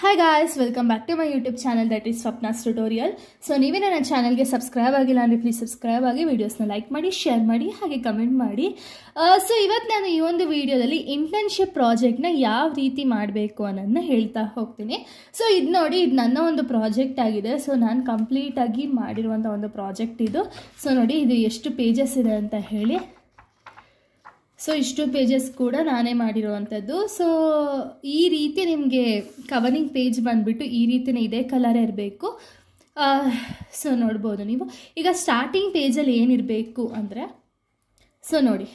Hi guys, welcome back to my YouTube channel that is Swapna's Tutorial. So ನೀವೇ ನನ್ನ ಚಾನಲ್ಗೆ subscribe ಆಗಿಲ್ಲ ಅಂದರೆ ಪ್ಲೀಸ್ ಸಬ್ಸ್ಕ್ರೈಬ್ ಆಗಿ ವಿಡಿಯೋಸ್ನ ಲೈಕ್ ಮಾಡಿ ಶೇರ್ ಮಾಡಿ ಹಾಗೆ ಕಮೆಂಟ್ ಮಾಡಿ. ಸೊ ಇವತ್ತು ನಾನು ಈ ಒಂದು ವಿಡಿಯೋದಲ್ಲಿ ಇಂಟರ್ನ್ಶಿಪ್ ಪ್ರಾಜೆಕ್ಟ್ನ ಯಾವ ರೀತಿ ಮಾಡಬೇಕು ಅನ್ನೋದನ್ನ ಹೇಳ್ತಾ ಹೋಗ್ತೀನಿ. ಸೊ ಇದು ನೋಡಿ, ಇದು ನನ್ನ ಒಂದು ಪ್ರಾಜೆಕ್ಟ್ ಆಗಿದೆ. ಸೊ ನಾನು ಕಂಪ್ಲೀಟಾಗಿ ಮಾಡಿರುವಂಥ ಒಂದು ಪ್ರಾಜೆಕ್ಟ್ ಇದು. ಸೊ ನೋಡಿ ಇದು ಎಷ್ಟು ಪೇಜಸ್ ಇದೆ ಅಂತ ಹೇಳಿ. ಸೊ ಇಷ್ಟು ಪೇಜಸ್ ಕೂಡ ನಾನೇ ಮಾಡಿರುವಂಥದ್ದು. ಸೊ ಈ ರೀತಿ ನಿಮಗೆ ಕವರಿಂಗ್ ಪೇಜ್ ಬಂದುಬಿಟ್ಟು ಈ ರೀತಿಯೇ ಇದೇ ಕಲರ್ ಇರಬೇಕು. ಸೊ ನೋಡ್ಬೋದು ನೀವು. ಈಗ ಸ್ಟಾರ್ಟಿಂಗ್ ಪೇಜಲ್ಲಿ ಏನಿರಬೇಕು ಅಂದರೆ, ಸೊ ನೋಡಿ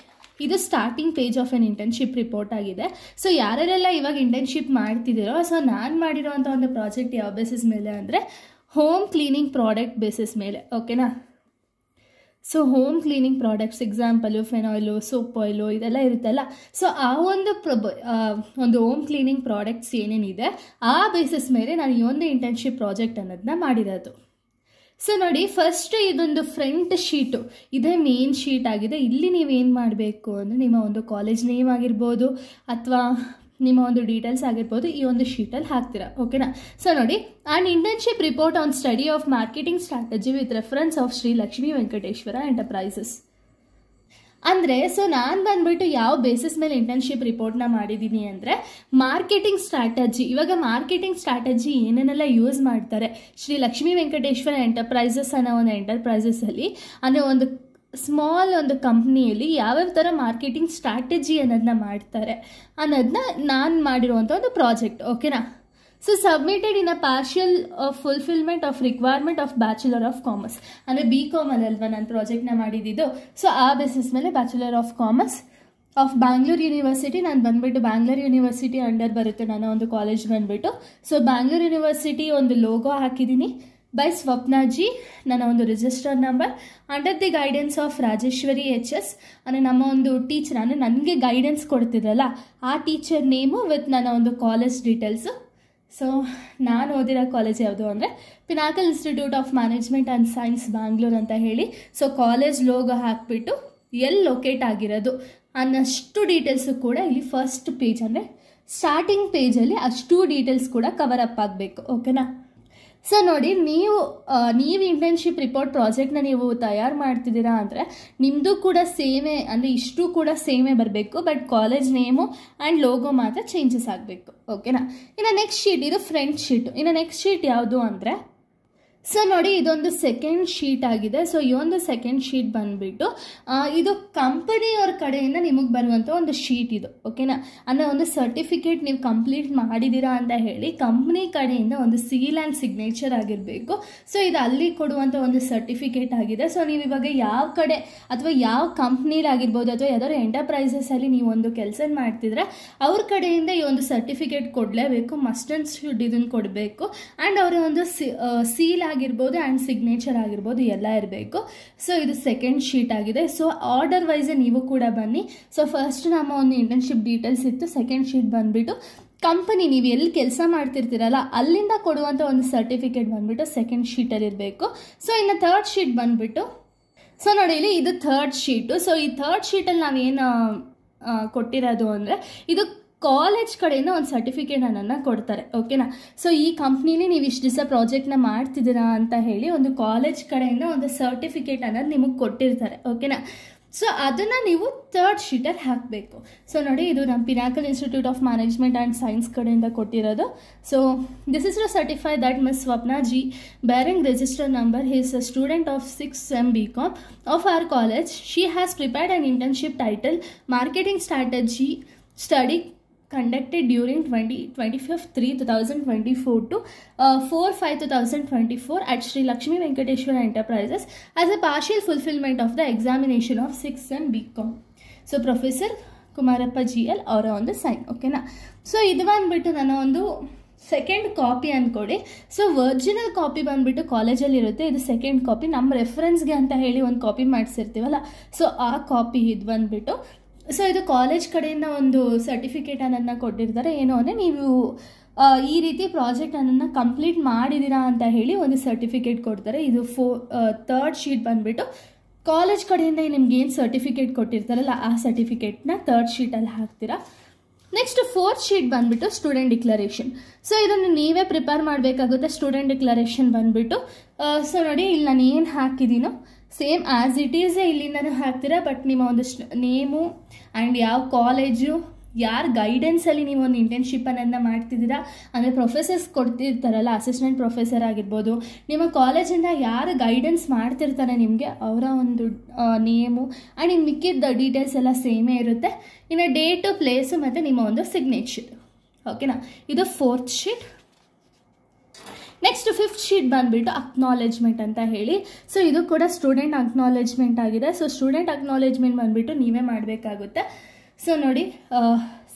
ಇದು starting page of an internship report ಆಗಿದೆ. ಸೊ ಯಾರೆಲ್ಲ ಇವಾಗ ಇಂಟರ್ನ್ಶಿಪ್ ಮಾಡ್ತಿದ್ದೀರೋ, ಸೊ ನಾನು ಮಾಡಿರುವಂಥ ಒಂದು ಪ್ರಾಜೆಕ್ಟ್ ಯಾವ ಬೇಸಿಸ್ ಮೇಲೆ ಅಂದರೆ ಹೋಮ್ ಕ್ಲೀನಿಂಗ್ ಪ್ರಾಡಕ್ಟ್ ಬೇಸಿಸ್ ಮೇಲೆ, ಓಕೆನಾ. So home cleaning products example phenyl, soap oil ಇದೆಲ್ಲ ಇರುತ್ತಲ್ಲ. ಸೊ ಆ ಒಂದು ಹೋಮ್ ಕ್ಲೀನಿಂಗ್ ಪ್ರಾಡಕ್ಟ್ಸ್ ಏನೇನಿದೆ ಆ ಬೇಸಿಸ್ ಮೇಲೆ ನಾನು ಈ ಒಂದು ಇಂಟರ್ನ್ಶಿಪ್ ಪ್ರಾಜೆಕ್ಟ್ ಅನ್ನೋದನ್ನ ಮಾಡಿರೋದು. ಸೊ ನೋಡಿ, ಫಸ್ಟ್ ಇದೊಂದು ಫ್ರಂಟ್ ಶೀಟು, ಇದೇ ಮೇನ್ ಶೀಟ್ ಆಗಿದೆ. ಇಲ್ಲಿ ನೀವೇನು ಮಾಡಬೇಕು ಅಂದರೆ ನಿಮ್ಮ ಒಂದು ಕಾಲೇಜ್ ನೇಮ್ ಆಗಿರ್ಬೋದು ಅಥವಾ ನಿಮ್ಮ ಒಂದು ಡೀಟೇಲ್ಸ್ ಆಗಿರ್ಬೋದು ಈ ಒಂದು ಶೀಟಲ್ಲಿ ಹಾಕ್ತೀರಾ, ಓಕೆನಾ. ಸೊ ನೋಡಿ, and internship report on study of marketing strategy with reference of Shri Lakshmi Venkateshwara enterprises ಅಂದರೆ, ಸೊ ನಾನು ಬಂದುಬಿಟ್ಟು ಯಾವ ಬೇಸಿಸ್ ಮೇಲೆ ಇಂಟರ್ನ್ಶಿಪ್ ರಿಪೋರ್ಟ್ನ ಮಾಡಿದ್ದೀನಿ ಅಂದರೆ ಮಾರ್ಕೆಟಿಂಗ್ ಸ್ಟ್ರಾಟಜಿ. ಇವಾಗ ಮಾರ್ಕೆಟಿಂಗ್ ಸ್ಟ್ರಾಟಜಿ ಏನೇನೆಲ್ಲ ಯೂಸ್ ಮಾಡ್ತಾರೆ ಶ್ರೀ ಲಕ್ಷ್ಮೀ ವೆಂಕಟೇಶ್ವರ ಎಂಟರ್ಪ್ರೈಸಸ್ ಅನ್ನೋ ಒಂದು ಎಂಟರ್ಪ್ರೈಸಸಲ್ಲಿ, ಅಂದರೆ ಒಂದು ಸ್ಮಾಲ್ ಒಂದು ಕಂಪ್ನಿಯಲ್ಲಿ ಯಾವ್ಯಾವ ಥರ ಮಾರ್ಕೆಟಿಂಗ್ ಸ್ಟ್ರಾಟಜಿ ಅನ್ನೋದನ್ನ ಮಾಡ್ತಾರೆ ಅನ್ನೋದನ್ನ ನಾನು ಮಾಡಿರುವಂಥ ಒಂದು ಪ್ರಾಜೆಕ್ಟ್, ಓಕೆನಾ. So submitted in a partial fulfilment of requirement of bachelor of commerce, ಅಂದರೆ BCom ಅಲ್ವಾ ನಾನು ಪ್ರಾಜೆಕ್ಟ್ನ ಮಾಡಿದ್ದು. ಸೊ ಆ ಬೇಸಿಸ್ ಮೇಲೆ bachelor of commerce of Bangalore university, ನಾನು ಬಂದುಬಿಟ್ಟು ಬ್ಯಾಂಗ್ಳೂರ್ ಯೂನಿವರ್ಸಿಟಿ ಅಂಡರ್ ಬರುತ್ತೆ ನನ್ನ ಒಂದು ಕಾಲೇಜ್ ಬಂದುಬಿಟ್ಟು. ಸೊ ಬ್ಯಾಂಗ್ಳೂರ್ ಯೂನಿವರ್ಸಿಟಿ ಒಂದು ಲೋಗೋ ಹಾಕಿದ್ದೀನಿ ಬೈ ಸ್ವಪ್ನಾಜಿ, ನನ್ನ ಒಂದು register number under the guidance of Rajeshwari HS, ಅಂದರೆ ನಮ್ಮ ಒಂದು ಟೀಚರ್, ಅಂದರೆ ನನಗೆ ಗೈಡೆನ್ಸ್ ಕೊಡ್ತಿದ್ರಲ್ಲ ಆ ಟೀಚರ್ ನೇಮು ವಿತ್ ನನ್ನ ಒಂದು ಕಾಲೇಜ್ ಡೀಟೇಲ್ಸು. ಸೊ ನಾನು ಓದಿರೋ ಕಾಲೇಜ್ ಯಾವುದು ಅಂದರೆ pinnacle institute of management and science Bangalore ಅಂತ ಹೇಳಿ. ಸೊ ಕಾಲೇಜ್ ಲೋಗೋ ಹಾಕಿಬಿಟ್ಟು ಎಲ್ಲಿ ಲೊಕೇಟ್ ಆಗಿರೋದು ಅನ್ನಷ್ಟು ಡೀಟೇಲ್ಸು ಕೂಡ ಇಲ್ಲಿ ಫಸ್ಟ್ ಪೇಜ್, ಅಂದರೆ ಸ್ಟಾರ್ಟಿಂಗ್ ಪೇಜಲ್ಲಿ ಅಷ್ಟು ಡೀಟೇಲ್ಸ್ ಕೂಡ ಕವರ್ ಅಪ್ ಆಗಬೇಕು, ಓಕೆನಾ. ಸೊ ನೋಡಿ, ನೀವು ಇಂಟರ್ನ್ಶಿಪ್ ರಿಪೋರ್ಟ್ ಪ್ರಾಜೆಕ್ಟ್ನ ನೀವು ತಯಾರು ಮಾಡ್ತಿದ್ದೀರಾ ಅಂದರೆ ನಿಮ್ಮದು ಕೂಡ ಸೇಮೇ, ಅಂದರೆ ಇಷ್ಟು ಕೂಡ ಸೇಮೇ ಬರಬೇಕು, but college name and logo ಮಾತ್ರ ಚೇಂಜಸ್ ಆಗಬೇಕು, ಓಕೆನಾ. ಇನ್ನು ನೆಕ್ಸ್ಟ್ ಶೀಟ್, ಇದು ಫ್ರಂಟ್ ಶೀಟು. ಇನ್ನು ನೆಕ್ಸ್ಟ್ ಶೀಟ್ ಯಾವುದು ಅಂದರೆ, ಸೊ ನೋಡಿ ಇದೊಂದು ಸೆಕೆಂಡ್ ಶೀಟ್ ಆಗಿದೆ. ಸೊ ಈ ಒಂದು ಸೆಕೆಂಡ್ ಶೀಟ್ ಬಂದುಬಿಟ್ಟು ಇದು ಕಂಪನಿಯವ್ರ ಕಡೆಯಿಂದ ನಿಮಗೆ ಬರುವಂಥ ಒಂದು ಶೀಟ್ ಇದು, ಓಕೆನಾ. ಅಂದರೆ ಒಂದು ಸರ್ಟಿಫಿಕೇಟ್ ನೀವು ಕಂಪ್ಲೀಟ್ ಮಾಡಿದ್ದೀರಾ ಅಂತ ಹೇಳಿ ಕಂಪ್ನಿ ಕಡೆಯಿಂದ ಒಂದು ಸೀಲ್ ಆ್ಯಂಡ್ ಸಿಗ್ನೇಚರ್ ಆಗಿರಬೇಕು. ಸೊ ಇದು ಅಲ್ಲಿ ಕೊಡುವಂಥ ಒಂದು ಸರ್ಟಿಫಿಕೇಟ್ ಆಗಿದೆ. ಸೊ ನೀವು ಇವಾಗ ಯಾವ ಕಡೆ ಅಥವಾ ಯಾವ ಕಂಪ್ನಿಲಾಗಿರ್ಬೋದು ಅಥವಾ ಯಾವ್ದಾದ್ರು ಎಂಟರ್ಪ್ರೈಸಸಲ್ಲಿ ನೀವು ಒಂದು ಕೆಲಸ ಮಾಡ್ತಿದ್ರೆ ಅವ್ರ ಕಡೆಯಿಂದ ಈ ಒಂದು ಸರ್ಟಿಫಿಕೇಟ್ ಕೊಡಲೇಬೇಕು, ಮಸ್ಟ್ ಆ್ಯಂಡ್ ಶುಡ್ ಇದನ್ನು ಕೊಡಬೇಕು. ಆ್ಯಂಡ್ ಅವರ ಒಂದು ಸೀಲ್ ಆಗಿರ್ಬೋದು ಆ್ಯಂಡ್ ಸಿಗ್ನೇಚರ್ ಆಗಿರ್ಬೋದು ಎಲ್ಲ ಇರಬೇಕು. ಸೊ ಇದು ಸೆಕೆಂಡ್ ಶೀಟ್ ಆಗಿದೆ. ಸೊ ಆರ್ಡರ್ ವೈಸೇ ನೀವು ಕೂಡ ಬನ್ನಿ. ಸೊ ಫಸ್ಟ್ ನಮ್ಮ ಒಂದು ಇಂಟರ್ನ್ಶಿಪ್ ಡೀಟೇಲ್ಸ್ ಇತ್ತು. ಸೆಕೆಂಡ್ ಶೀಟ್ ಬಂದುಬಿಟ್ಟು ಕಂಪನಿ ನೀವು ಎಲ್ಲಿ ಕೆಲಸ ಮಾಡ್ತಿರ್ತೀರಲ್ಲ ಅಲ್ಲಿಂದ ಕೊಡುವಂಥ ಒಂದು ಸರ್ಟಿಫಿಕೇಟ್ ಬಂದುಬಿಟ್ಟು ಸೆಕೆಂಡ್ ಶೀಟಲ್ಲಿ ಇರಬೇಕು. ಸೊ ಇನ್ನು ಥರ್ಡ್ ಶೀಟ್ ಬಂದುಬಿಟ್ಟು, ಸೊ ನೋಡಿ ಇಲ್ಲಿ ಇದು ಥರ್ಡ್ ಶೀಟು. ಸೊ ಈ ಥರ್ಡ್ ಶೀಟಲ್ಲಿ ನಾವೇನು ಕೊಟ್ಟಿರೋದು ಅಂದರೆ ಇದು ಕಾಲೇಜ್ ಕಡೆಯಿಂದ ಒಂದು ಸರ್ಟಿಫಿಕೇಟ್ ಅನ್ನೋದನ್ನ ಕೊಡ್ತಾರೆ, ಓಕೆನಾ. ಸೊ ಈ ಕಂಪ್ನಿಲಿ ನೀವು ಇಷ್ಟು ದಿವಸ ಪ್ರಾಜೆಕ್ಟ್ನ ಮಾಡ್ತಿದ್ದೀರಾ ಅಂತ ಹೇಳಿ ಒಂದು ಕಾಲೇಜ್ ಕಡೆಯಿಂದ ಒಂದು ಸರ್ಟಿಫಿಕೇಟ್ ಅನ್ನೋದು ನಿಮಗೆ ಕೊಟ್ಟಿರ್ತಾರೆ, ಓಕೆನಾ. ಸೊ ಅದನ್ನು ನೀವು ಥರ್ಡ್ ಶೀಟಲ್ಲಿ ಹಾಕಬೇಕು. ಸೊ ನೋಡಿ ಇದು ನಮ್ಮ Pinnacle institute of management and Science ಕಡೆಯಿಂದ ಕೊಟ್ಟಿರೋದು. So this is to certify that Miss Swapna G bearing register number is a student of 6th SEM BCom of our college. She has prepared an internship title marketing strategy study conducted during 25/3/2024 to 4/5/2024 at Sri Lakshmi Venkateshwara Enterprises as a partial fulfillment of the examination of 6th SEM BCom. So Professor Kumarappa GL ಅವರ ಒಂದು sign, ಓಕೆನಾ. So ಇದು ಬಂದುಬಿಟ್ಟು ನನ್ನ ಒಂದು second copy ಅಂದ್ಕೊಡಿ. So original copy ಬಂದುಬಿಟ್ಟು ಕಾಲೇಜಲ್ಲಿ ಇರುತ್ತೆ, ಇದು ಸೆಕೆಂಡ್ ಕಾಪಿ ನಮ್ಮ ರೆಫರೆನ್ಸ್ಗೆ ಅಂತ ಹೇಳಿ ಒಂದು ಕಾಪಿ ಮಾಡಿಸಿರ್ತೀವಲ್ಲ, ಸೊ ಆ ಕಾಪಿ ಇದು ಬಂದುಬಿಟ್ಟು. ಸೊ ಇದು ಕಾಲೇಜ್ ಕಡೆಯಿಂದ ಒಂದು ಸರ್ಟಿಫಿಕೇಟ್ ಅನ್ನೋದನ್ನ ಕೊಟ್ಟಿರ್ತಾರೆ. ಏನು ಅಂದರೆ ನೀವು ಈ ರೀತಿ ಪ್ರಾಜೆಕ್ಟ್ ಅನ್ನೋದನ್ನ ಕಂಪ್ಲೀಟ್ ಮಾಡಿದ್ದೀರಾ ಅಂತ ಹೇಳಿ ಒಂದು ಸರ್ಟಿಫಿಕೇಟ್ ಕೊಡ್ತಾರೆ. ಇದು ಥರ್ಡ್ ಶೀಟ್ ಬಂದುಬಿಟ್ಟು ಕಾಲೇಜ್ ಕಡೆಯಿಂದ ನಿಮ್ಗೆ ಏನು ಸರ್ಟಿಫಿಕೇಟ್ ಕೊಟ್ಟಿರ್ತಾರಲ್ಲ ಆ ಸರ್ಟಿಫಿಕೇಟ್ನ ಥರ್ಡ್ ಶೀಟಲ್ಲಿ ಹಾಕ್ತೀರಾ. ನೆಕ್ಸ್ಟ್ ಫೋರ್ತ್ ಶೀಟ್ ಬಂದ್ಬಿಟ್ಟು ಸ್ಟೂಡೆಂಟ್ ಡಿಕ್ಲರೇಷನ್. ಸೊ ಇದನ್ನು ನೀವೇ ಪ್ರಿಪೇರ್ ಮಾಡಬೇಕಾಗುತ್ತೆ. ಸ್ಟೂಡೆಂಟ್ ಡಿಕ್ಲರೇಷನ್ ಬಂದ್ಬಿಟ್ಟು ಸೊ ನೋಡಿ, ಇಲ್ಲಿ ನಾನು ಏನು ಹಾಕಿದ್ದೀನೋ ಸೇಮ್ ಆ್ಯಸ್ ಇಟ್ ಈಸೇ ಇಲ್ಲಿಂದನೂ ಹಾಕ್ತೀರಾ. ಬಟ್ ನಿಮ್ಮ ಒಂದು ನೇಮು ಆ್ಯಂಡ್ ಯಾವ ಕಾಲೇಜು, ಯಾರ ಗೈಡೆನ್ಸಲ್ಲಿ ನೀವು ಒಂದು ಇಂಟರ್ನ್ಶಿಪ್ ಅನ್ನೋದನ್ನ ಮಾಡ್ತಿದ್ದೀರಾ, ಅಂದರೆ ಪ್ರೊಫೆಸರ್ಸ್ ಕೊಡ್ತಿರ್ತಾರಲ್ಲ, ಅಸಿಸ್ಟೆಂಟ್ ಪ್ರೊಫೆಸರ್ ಆಗಿರ್ಬೋದು, ನಿಮ್ಮ ಕಾಲೇಜಿಂದ ಯಾರು ಗೈಡೆನ್ಸ್ ಮಾಡ್ತಿರ್ತಾರೆ ನಿಮಗೆ ಅವರ ಒಂದು ನೇಮು ಆ್ಯಂಡ್ ಇನ್ನು ಮಿಕ್ಕಿದ ಡೀಟೇಲ್ಸ್ ಎಲ್ಲ ಸೇಮೇ ಇರುತ್ತೆ. ಇನ್ನು ಡೇಟು, ಪ್ಲೇಸು ಮತ್ತು ನಿಮ್ಮ ಒಂದು ಸಿಗ್ನೇಚರ್. ಓಕೆನಾ, ಇದು fourth sheet. Next fifth sheet ಬಂದುಬಿಟ್ಟು ಅಕ್ನಾಲೆಜ್ಮೆಂಟ್ ಅಂತ ಹೇಳಿ. ಸೊ ಇದು ಕೂಡ ಸ್ಟೂಡೆಂಟ್ ಅಕ್ನಾಲೆಜ್ಮೆಂಟ್ ಆಗಿದೆ. ಸೊ ಸ್ಟೂಡೆಂಟ್ ಅಕ್ನಾಲೆಜ್ಮೆಂಟ್ ಬಂದುಬಿಟ್ಟು ನೀವೇ ಮಾಡಬೇಕಾಗುತ್ತೆ. ಸೊ ನೋಡಿ,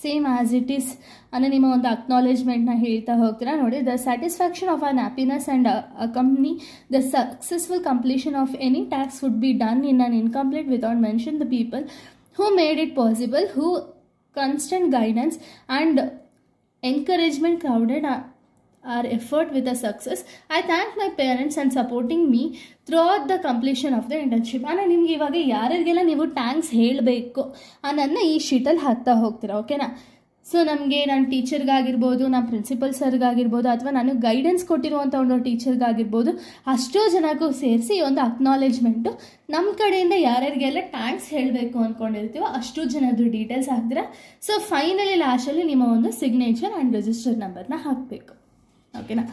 ಸೇಮ್ ಆ್ಯಸ್ ಇಟ್ ಈಸ್ ಅಂದರೆ ನಿಮ್ಮ ಒಂದು ಅಕ್ನಾಲೆಜ್ಮೆಂಟ್ನ ಹೇಳ್ತಾ ಹೋಗ್ತೀರಾ. ನೋಡಿ, the satisfaction of an happiness and accompany the successful completion of any ಟ್ಯಾಕ್ಸ್ would be done in an incomplete without mention the people who made it possible, who constant guidance and encouragement crowded our effort with a success. I thank my parents and supporting me throughout the completion of the internship. ಅಂದರೆ ನಿಮ್ಗೆ ಇವಾಗ ಯಾರಿಗೆಲ್ಲ ನೀವು thanks ಹೇಳಬೇಕು ಅನ್ನೋದನ್ನ ಈ ಶೀಟಲ್ಲಿ ಹಾಕ್ತಾ ಹೋಗ್ತೀರಾ. ಓಕೆನಾ. ಸೊ ನಮಗೆ ನನ್ನ ಟೀಚರ್ಗಾಗಿರ್ಬೋದು, ನಮ್ಮ ಪ್ರಿನ್ಸಿಪಲ್ ಸರ್ಗಾಗಿರ್ಬೋದು, ಅಥವಾ ನನಗೆ ಗೈಡೆನ್ಸ್ ಕೊಟ್ಟಿರುವಂಥ ಒಂದು ಟೀಚರ್ಗಾಗಿರ್ಬೋದು, ಅಷ್ಟೋ ಜನಕ್ಕೂ ಸೇರಿಸಿ ಈ ಒಂದು ಅಕ್ನಾಲೆಜ್ಮೆಂಟು ನಮ್ಮ ಕಡೆಯಿಂದ ಯಾರ್ಯಾರಿಗೆಲ್ಲ ಥ್ಯಾಂಕ್ಸ್ ಹೇಳಬೇಕು ಅಂದ್ಕೊಂಡಿರ್ತೀವೋ ಅಷ್ಟು ಜನದ್ದು ಡೀಟೇಲ್ಸ್ ಹಾಕ್ತೀರಾ. ಸೊ ಫೈನಲಿ ಲಾಸ್ಟಲ್ಲಿ ನಿಮ್ಮ ಒಂದು ಸಿಗ್ನೇಚರ್ ಆ್ಯಂಡ್ ರಿಜಿಸ್ಟರ್ ನಂಬರ್ನ ಹಾಕಬೇಕು. ಓಕೆನಾ.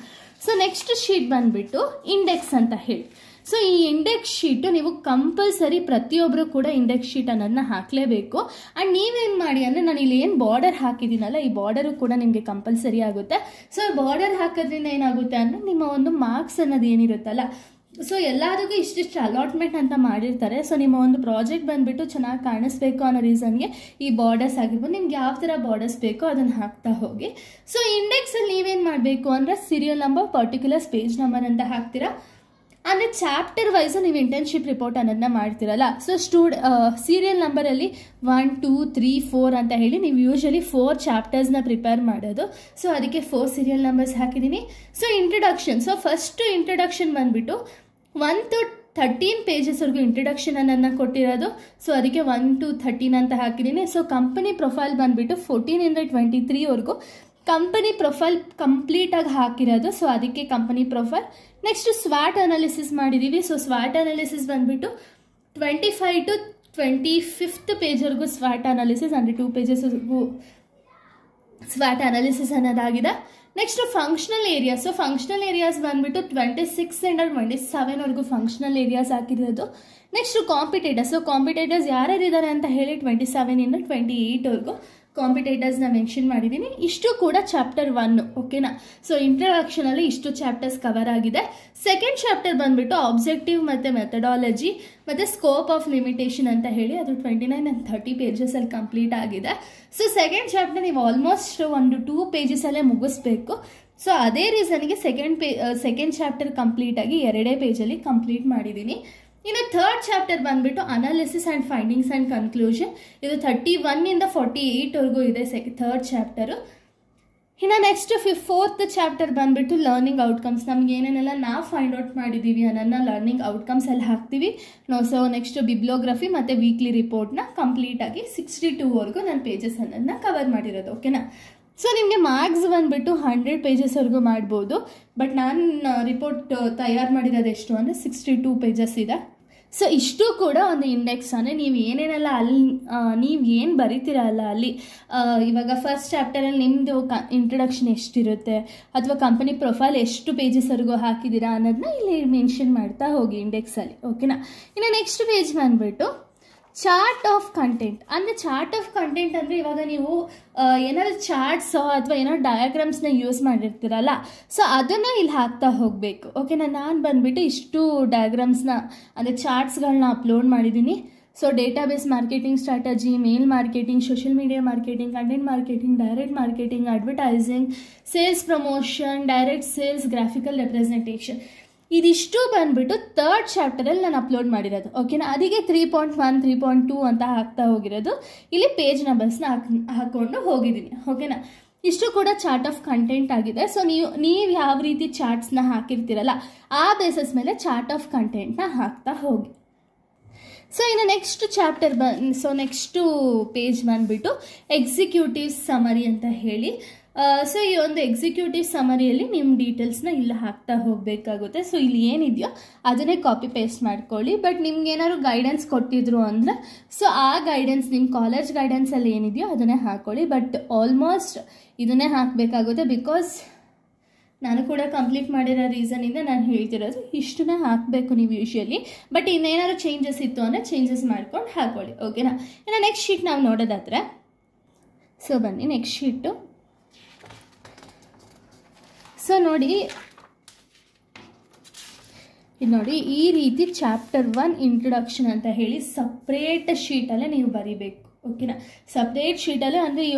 ಸೊ ನೆಕ್ಸ್ಟ್ ಶೀಟ್ ಬಂದುಬಿಟ್ಟು ಇಂಡೆಕ್ಸ್ ಅಂತ ಹೇಳಿ. ಸೊ ಈ ಇಂಡೆಕ್ಸ್ ಶೀಟು ನೀವು ಕಂಪಲ್ಸರಿ ಪ್ರತಿಯೊಬ್ಬರು ಕೂಡ ಇಂಡೆಕ್ಸ್ ಶೀಟ್ ಅನ್ನೋದನ್ನ ಹಾಕಲೇಬೇಕು. ಆ್ಯಂಡ್ ನೀವೇನು ಮಾಡಿ ಅಂದರೆ, ನಾನು ಇಲ್ಲಿ ಏನು ಬಾರ್ಡರ್ ಹಾಕಿದ್ದೀನಲ್ಲ, ಈ ಬಾರ್ಡರು ಕೂಡ ನಿಮಗೆ ಕಂಪಲ್ಸರಿ ಆಗುತ್ತೆ. ಸೊ ಬಾರ್ಡರ್ ಹಾಕೋದ್ರಿಂದ ಏನಾಗುತ್ತೆ ಅಂದರೆ, ನಿಮ್ಮ ಒಂದು ಮಾರ್ಕ್ಸ್ ಅನ್ನೋದು ಏನಿರುತ್ತಲ್ಲ, ಸೊ ಎಲ್ಲದಕ್ಕೂ ಇಷ್ಟಿಷ್ಟು ಅಲಾಟ್ಮೆಂಟ್ ಅಂತ ಮಾಡಿರ್ತಾರೆ. ಸೊ ನಿಮ್ಮ ಒಂದು ಪ್ರಾಜೆಕ್ಟ್ ಬಂದುಬಿಟ್ಟು ಚೆನ್ನಾಗಿ ಕಾಣಿಸ್ಬೇಕು ಅನ್ನೋ ರೀಸನ್ಗೆ ಈ ಬಾರ್ಡರ್ಸ್ ಆಗಿರ್ಬೋದು, ನಿಮ್ಗೆ ಯಾವ ಥರ ಬಾರ್ಡರ್ಸ್ ಬೇಕೋ ಅದನ್ನು ಹಾಕ್ತಾ ಹೋಗಿ. ಸೊ ಇಂಡೆಕ್ಸಲ್ಲಿ ನೀವೇನು ಮಾಡಬೇಕು ಅಂದರೆ, serial number, particulars, page number ಅಂತ ಹಾಕ್ತೀರಾ. ಅಂದರೆ ಚಾಪ್ಟರ್ ವೈಸು ನೀವು ಇಂಟರ್ನ್ಶಿಪ್ ರಿಪೋರ್ಟ್ ಅನ್ನೋದನ್ನ ಮಾಡ್ತಿರಲ್ಲ. ಸೊ ಸೀರಿಯಲ್ ನಂಬರಲ್ಲಿ 1, 2, 3, 4 ಅಂತ ಹೇಳಿ ನೀವು ಯೂಶಲಿ 4 ಚಾಪ್ಟರ್ಸ್ನ ಪ್ರಿಪೇರ್ ಮಾಡೋದು. ಸೊ ಅದಕ್ಕೆ 4 ಸೀರಿಯಲ್ ನಂಬರ್ಸ್ ಹಾಕಿದ್ದೀನಿ. So introduction, so first introduction ಬಂದುಬಿಟ್ಟು 1 to 13 ಪೇಜಸ್ವರೆಗೂ ಇಂಟ್ರಡಕ್ಷನ್ ಅನ್ನೋದನ್ನ ಕೊಟ್ಟಿರೋದು. ಸೊ ಅದಕ್ಕೆ 1 to 13 ಅಂತ ಹಾಕಿದ್ದೀನಿ. ಸೊ ಕಂಪನಿ ಪ್ರೊಫೈಲ್ ಬಂದುಬಿಟ್ಟು 14 to 23ವರೆಗೂ ಕಂಪನಿ ಪ್ರೊಫೈಲ್ ಕಂಪ್ಲೀಟಾಗಿ ಹಾಕಿರೋದು. ಸೊ ಅದಕ್ಕೆ ಕಂಪನಿ ಪ್ರೊಫೈಲ್. ನೆಕ್ಸ್ಟ್ ಸ್ವಾಟ್ ಅನಾಲಿಸಿಸ್ ಮಾಡಿದ್ದೀವಿ. ಸೊ ಸ್ವಾಟ್ ಅನಾಲಿಸಿಸ್ ಬಂದುಬಿಟ್ಟು 25 to 25th ಪೇಜ್ವರೆಗೂ ಸ್ವಾಟ್ ಅನಾಲಿಸಿಸ್, ಅಂದರೆ 2 ಪೇಜಸ್ವರೆಗೂ ಸ್ವಾಟ್ ಅನಾಲಿಸಿಸ್ ಅನ್ನೋದಾಗಿದೆ. Next functional areas. So functional areas ಬಂದುಬಿಟ್ಟು 26 and 27ವರೆಗೂ ಫಂಕ್ಷನಲ್ ಏರಿಯಾಸ್ ಹಾಕಿರೋದು. Next competitors. ಸೊ ಕಾಂಪಿಟೇಟರ್ಸ್ ಯಾರ್ಯಾರಿದ್ದಾರೆ ಅಂತ ಹೇಳಿ 27 ಇಂದ 28ವರೆಗೂ ಕಾಂಪಿಟೇಟರ್ಸ್ನ ಮೆನ್ಷನ್ ಮಾಡಿದ್ದೀನಿ. ಇಷ್ಟು ಕೂಡ ಚಾಪ್ಟರ್ 1. ಓಕೆನಾ. ಸೊ ಇಂಟ್ರಡಕ್ಷನಲ್ಲಿ ಇಷ್ಟು ಚಾಪ್ಟರ್ಸ್ ಕವರ್ ಆಗಿದೆ. ಸೆಕೆಂಡ್ ಚಾಪ್ಟರ್ ಬಂದುಬಿಟ್ಟು ಆಬ್ಜೆಕ್ಟಿವ್ ಮತ್ತು ಮೆಥಡಾಲಜಿ ಮತ್ತು ಸ್ಕೋಪ್ ಆಫ್ ಲಿಮಿಟೇಷನ್ ಅಂತ ಹೇಳಿ, ಅದು 29 and 30 ಪೇಜಸಲ್ಲಿ ಕಂಪ್ಲೀಟ್ ಆಗಿದೆ. ಸೊ ಸೆಕೆಂಡ್ ಚಾಪ್ಟರ್ ನೀವು ಆಲ್ಮೋಸ್ಟ್ ಒಂದು 2 ಪೇಜಸಲ್ಲೇ ಮುಗಿಸ್ಬೇಕು. ಸೊ ಅದೇ ರೀಸನ್ಗೆ ಸೆಕೆಂಡ್ ಚಾಪ್ಟರ್ ಕಂಪ್ಲೀಟಾಗಿ 2 ಪೇಜಲ್ಲಿ ಕಂಪ್ಲೀಟ್ ಮಾಡಿದ್ದೀನಿ. ಇನ್ನು ಥರ್ಡ್ ಚಾಪ್ಟರ್ ಬಂದುಬಿಟ್ಟು analysis and findings and conclusion. ಇದು 31 ಇಂದ 48ವರೆಗೂ ಇದೆ ಥರ್ಡ್ ಚಾಪ್ಟರು. ಇನ್ನು ನೆಕ್ಸ್ಟ್ ಫೋರ್ತ್ ಚಾಪ್ಟರ್ ಬಂದುಬಿಟ್ಟು ಲರ್ನಿಂಗ್ ಔಟ್ಕಮ್ಸ್. ನಮ್ಗೆ ಏನೇನೆಲ್ಲ ನಾವು ಫೈಂಡ್ ಔಟ್ ಮಾಡಿದ್ದೀವಿ ಅನ್ನೋದನ್ನ ಲರ್ನಿಂಗ್ ಔಟ್ಕಮ್ಸ್ ಎಲ್ಲ ಹಾಕ್ತೀವಿ. ಸೊ ನೆಕ್ಸ್ಟ್ ಬಿಬ್ಲಿಯೋಗ್ರಫಿ ಮತ್ತು ವೀಕ್ಲಿ ರಿಪೋರ್ಟ್ನ ಕಂಪ್ಲೀಟಾಗಿ 62ವರೆಗೂ ನಾನು ಪೇಜಸ್ ಅನ್ನೋದನ್ನ ಕವರ್ ಮಾಡಿರೋದು. ಓಕೆನಾ. ಸೊ ನಿಮಗೆ ಮಾರ್ಕ್ಸ್ ಬಂದುಬಿಟ್ಟು 100 ಪೇಜಸ್ವರೆಗೂ ಮಾಡ್ಬೋದು. ಬಟ್ ನಾನು ರಿಪೋರ್ಟ್ ತಯಾರು ಮಾಡಿರೋದು ಎಷ್ಟು ಅಂದರೆ 62 ಪೇಜಸ್ ಇದೆ. ಸೊ ಇಷ್ಟು ಕೂಡ ಒಂದು ಇಂಡೆಕ್ಸ್. ಅಂದರೆ ನೀವು ಏನೇನೆಲ್ಲ ಅಲ್ಲಿ ನೀವು ಏನು ಬರಿತೀರಲ್ಲ ಅಲ್ಲಿ, ಇವಾಗ ಫಸ್ಟ್ ಚಾಪ್ಟರಲ್ಲಿ ನಿಮ್ಮದು ಇಂಟ್ರಡಕ್ಷನ್ ಎಷ್ಟಿರುತ್ತೆ, ಅಥವಾ ಕಂಪನಿ ಪ್ರೊಫೈಲ್ ಎಷ್ಟು ಪೇಜಸ್ವರೆಗೂ ಹಾಕಿದ್ದೀರಾ ಅನ್ನೋದನ್ನ ಇಲ್ಲಿ ಮೆನ್ಷನ್ ಮಾಡ್ತಾ ಹೋಗಿ ಇಂಡೆಕ್ಸಲ್ಲಿ. ಓಕೆನಾ. ಇನ್ನು ನೆಕ್ಸ್ಟ್ ಪೇಜ್ ಬಂದುಬಿಟ್ಟು ಚಾರ್ಟ್ ಆಫ್ ಕಂಟೆಂಟ್. ಅಂದರೆ ಚಾರ್ಟ್ ಆಫ್ ಕಂಟೆಂಟ್ ಅಂದರೆ ಇವಾಗ ನೀವು ಏನಾದ್ರು ಚಾರ್ಟ್ಸೋ ಅಥವಾ ಏನೋ ಡಯಾಗ್ರಾಮ್ಸ್ನ ಯೂಸ್ ಮಾಡಿರ್ತೀರಲ್ಲ, ಸೊ ಅದನ್ನು ಇಲ್ಲಿ ಹಾಕ್ತಾ ಹೋಗಬೇಕು. ಓಕೆನಾ. ನಾನು ಬಂದುಬಿಟ್ಟು ಇಷ್ಟು ಡಯಾಗ್ರಾಮ್ಸ್ನ ಅಂದರೆ ಚಾರ್ಟ್ಸ್ಗಳನ್ನ ಅಪ್ಲೋಡ್ ಮಾಡಿದ್ದೀನಿ. So database marketing strategy, mail marketing, social media marketing, content marketing, direct marketing, advertising, sales promotion, direct sales, graphical representation, ಇದಿಷ್ಟು ಬಂದುಬಿಟ್ಟು ಥರ್ಡ್ ಚಾಪ್ಟರಲ್ಲಿ ನಾನು ಅಪ್ಲೋಡ್ ಮಾಡಿರೋದು. ಓಕೆನಾ. ಅದಕ್ಕೆ 3.1, 3.2 ಅಂತ ಹಾಕ್ತಾ ಹೋಗಿರೋದು. ಇಲ್ಲಿ ಪೇಜ್ ನಂಬರ್ಸ್ನ ಹಾಕ್ಕೊಂಡು ಹೋಗಿದ್ದೀನಿ. ಓಕೆನಾ. ಇಷ್ಟು ಕೂಡ ಚಾರ್ಟ್ ಆಫ್ ಕಂಟೆಂಟ್ ಆಗಿದೆ. ಸೊ ನೀವು ಯಾವ ರೀತಿ ಚಾರ್ಟ್ಸ್ನ ಹಾಕಿರ್ತೀರಲ್ಲ ಆ ಬೇಸಸ್ ಮೇಲೆ ಚಾರ್ಟ್ ಆಫ್ ಕಂಟೆಂಟ್ನ ಹಾಕ್ತಾ ಹೋಗಿ. ಸೊ ಇನ್ನು ನೆಕ್ಸ್ಟ್ ಚಾಪ್ಟರ್ ನೆಕ್ಸ್ಟು ಪೇಜ್ ಬಂದುಬಿಟ್ಟು ಎಕ್ಸಿಕ್ಯೂಟಿವ್ ಸಮರಿ ಅಂತ ಹೇಳಿ. ಸೊ ಈ ಒಂದು ಎಕ್ಸಿಕ್ಯೂಟಿವ್ ಸಮರಿಯಲ್ಲಿ ನಿಮ್ಮ ಡೀಟೇಲ್ಸ್ನ ಇಲ್ಲಿ ಹಾಕ್ತಾ ಹೋಗಬೇಕಾಗುತ್ತೆ. ಸೊ ಇಲ್ಲಿ ಏನಿದೆಯೋ ಅದನ್ನೇ ಕಾಪಿ ಪೇಸ್ಟ್ ಮಾಡ್ಕೊಳ್ಳಿ. ಬಟ್ ನಿಮ್ಗೆ ಏನಾದ್ರು ಗೈಡೆನ್ಸ್ ಕೊಟ್ಟಿದ್ರು ಅಂದರೆ ಸೊ ಆ ಗೈಡೆನ್ಸ್ ನಿಮ್ಮ ಕಾಲೇಜ್ ಗೈಡೆನ್ಸಲ್ಲಿ ಏನಿದೆಯೋ ಅದನ್ನೇ ಹಾಕ್ಕೊಳ್ಳಿ. ಬಟ್ ಆಲ್ಮೋಸ್ಟ್ ಇದನ್ನೇ ಹಾಕಬೇಕಾಗುತ್ತೆ, ಬಿಕಾಸ್ ನಾನು ಕೂಡ ಕಂಪ್ಲೀಟ್ ಮಾಡಿರೋ ರೀಸನಿಂದ ನಾನು ಹೇಳ್ತಿರೋದು ಇಷ್ಟನ್ನೇ ಹಾಕಬೇಕು ನೀವು ಯೂಶ್ವಲಿ. ಬಟ್ ಇನ್ನೇನಾದ್ರು ಚೇಂಜಸ್ ಇತ್ತು ಅಂದರೆ ಚೇಂಜಸ್ ಮಾಡ್ಕೊಂಡು ಹಾಕ್ಕೊಳ್ಳಿ, ಓಕೆನಾ. ಇನ್ನು ನೆಕ್ಸ್ಟ್ ಶೀಟ್ ನಾವು ನೋಡೋದಾದರೆ, ಸೊ ಬನ್ನಿ ನೆಕ್ಸ್ಟ್ ಶೀಟು. ಸೊ ನೋಡಿ ಇದು ನೋಡಿ, ಈ ರೀತಿ ಚಾಪ್ಟರ್ 1 ಇಂಟ್ರೊಡಕ್ಷನ್ ಅಂತ ಹೇಳಿ ಸಪ್ರೇಟ್ ಶೀಟಲ್ಲೇ ನೀವು ಬರೀಬೇಕು, ಓಕೆನಾ. ಸಪ್ರೇಟ್ ಶೀಟಲ್ಲೇ ಅಂದರೆ ಈ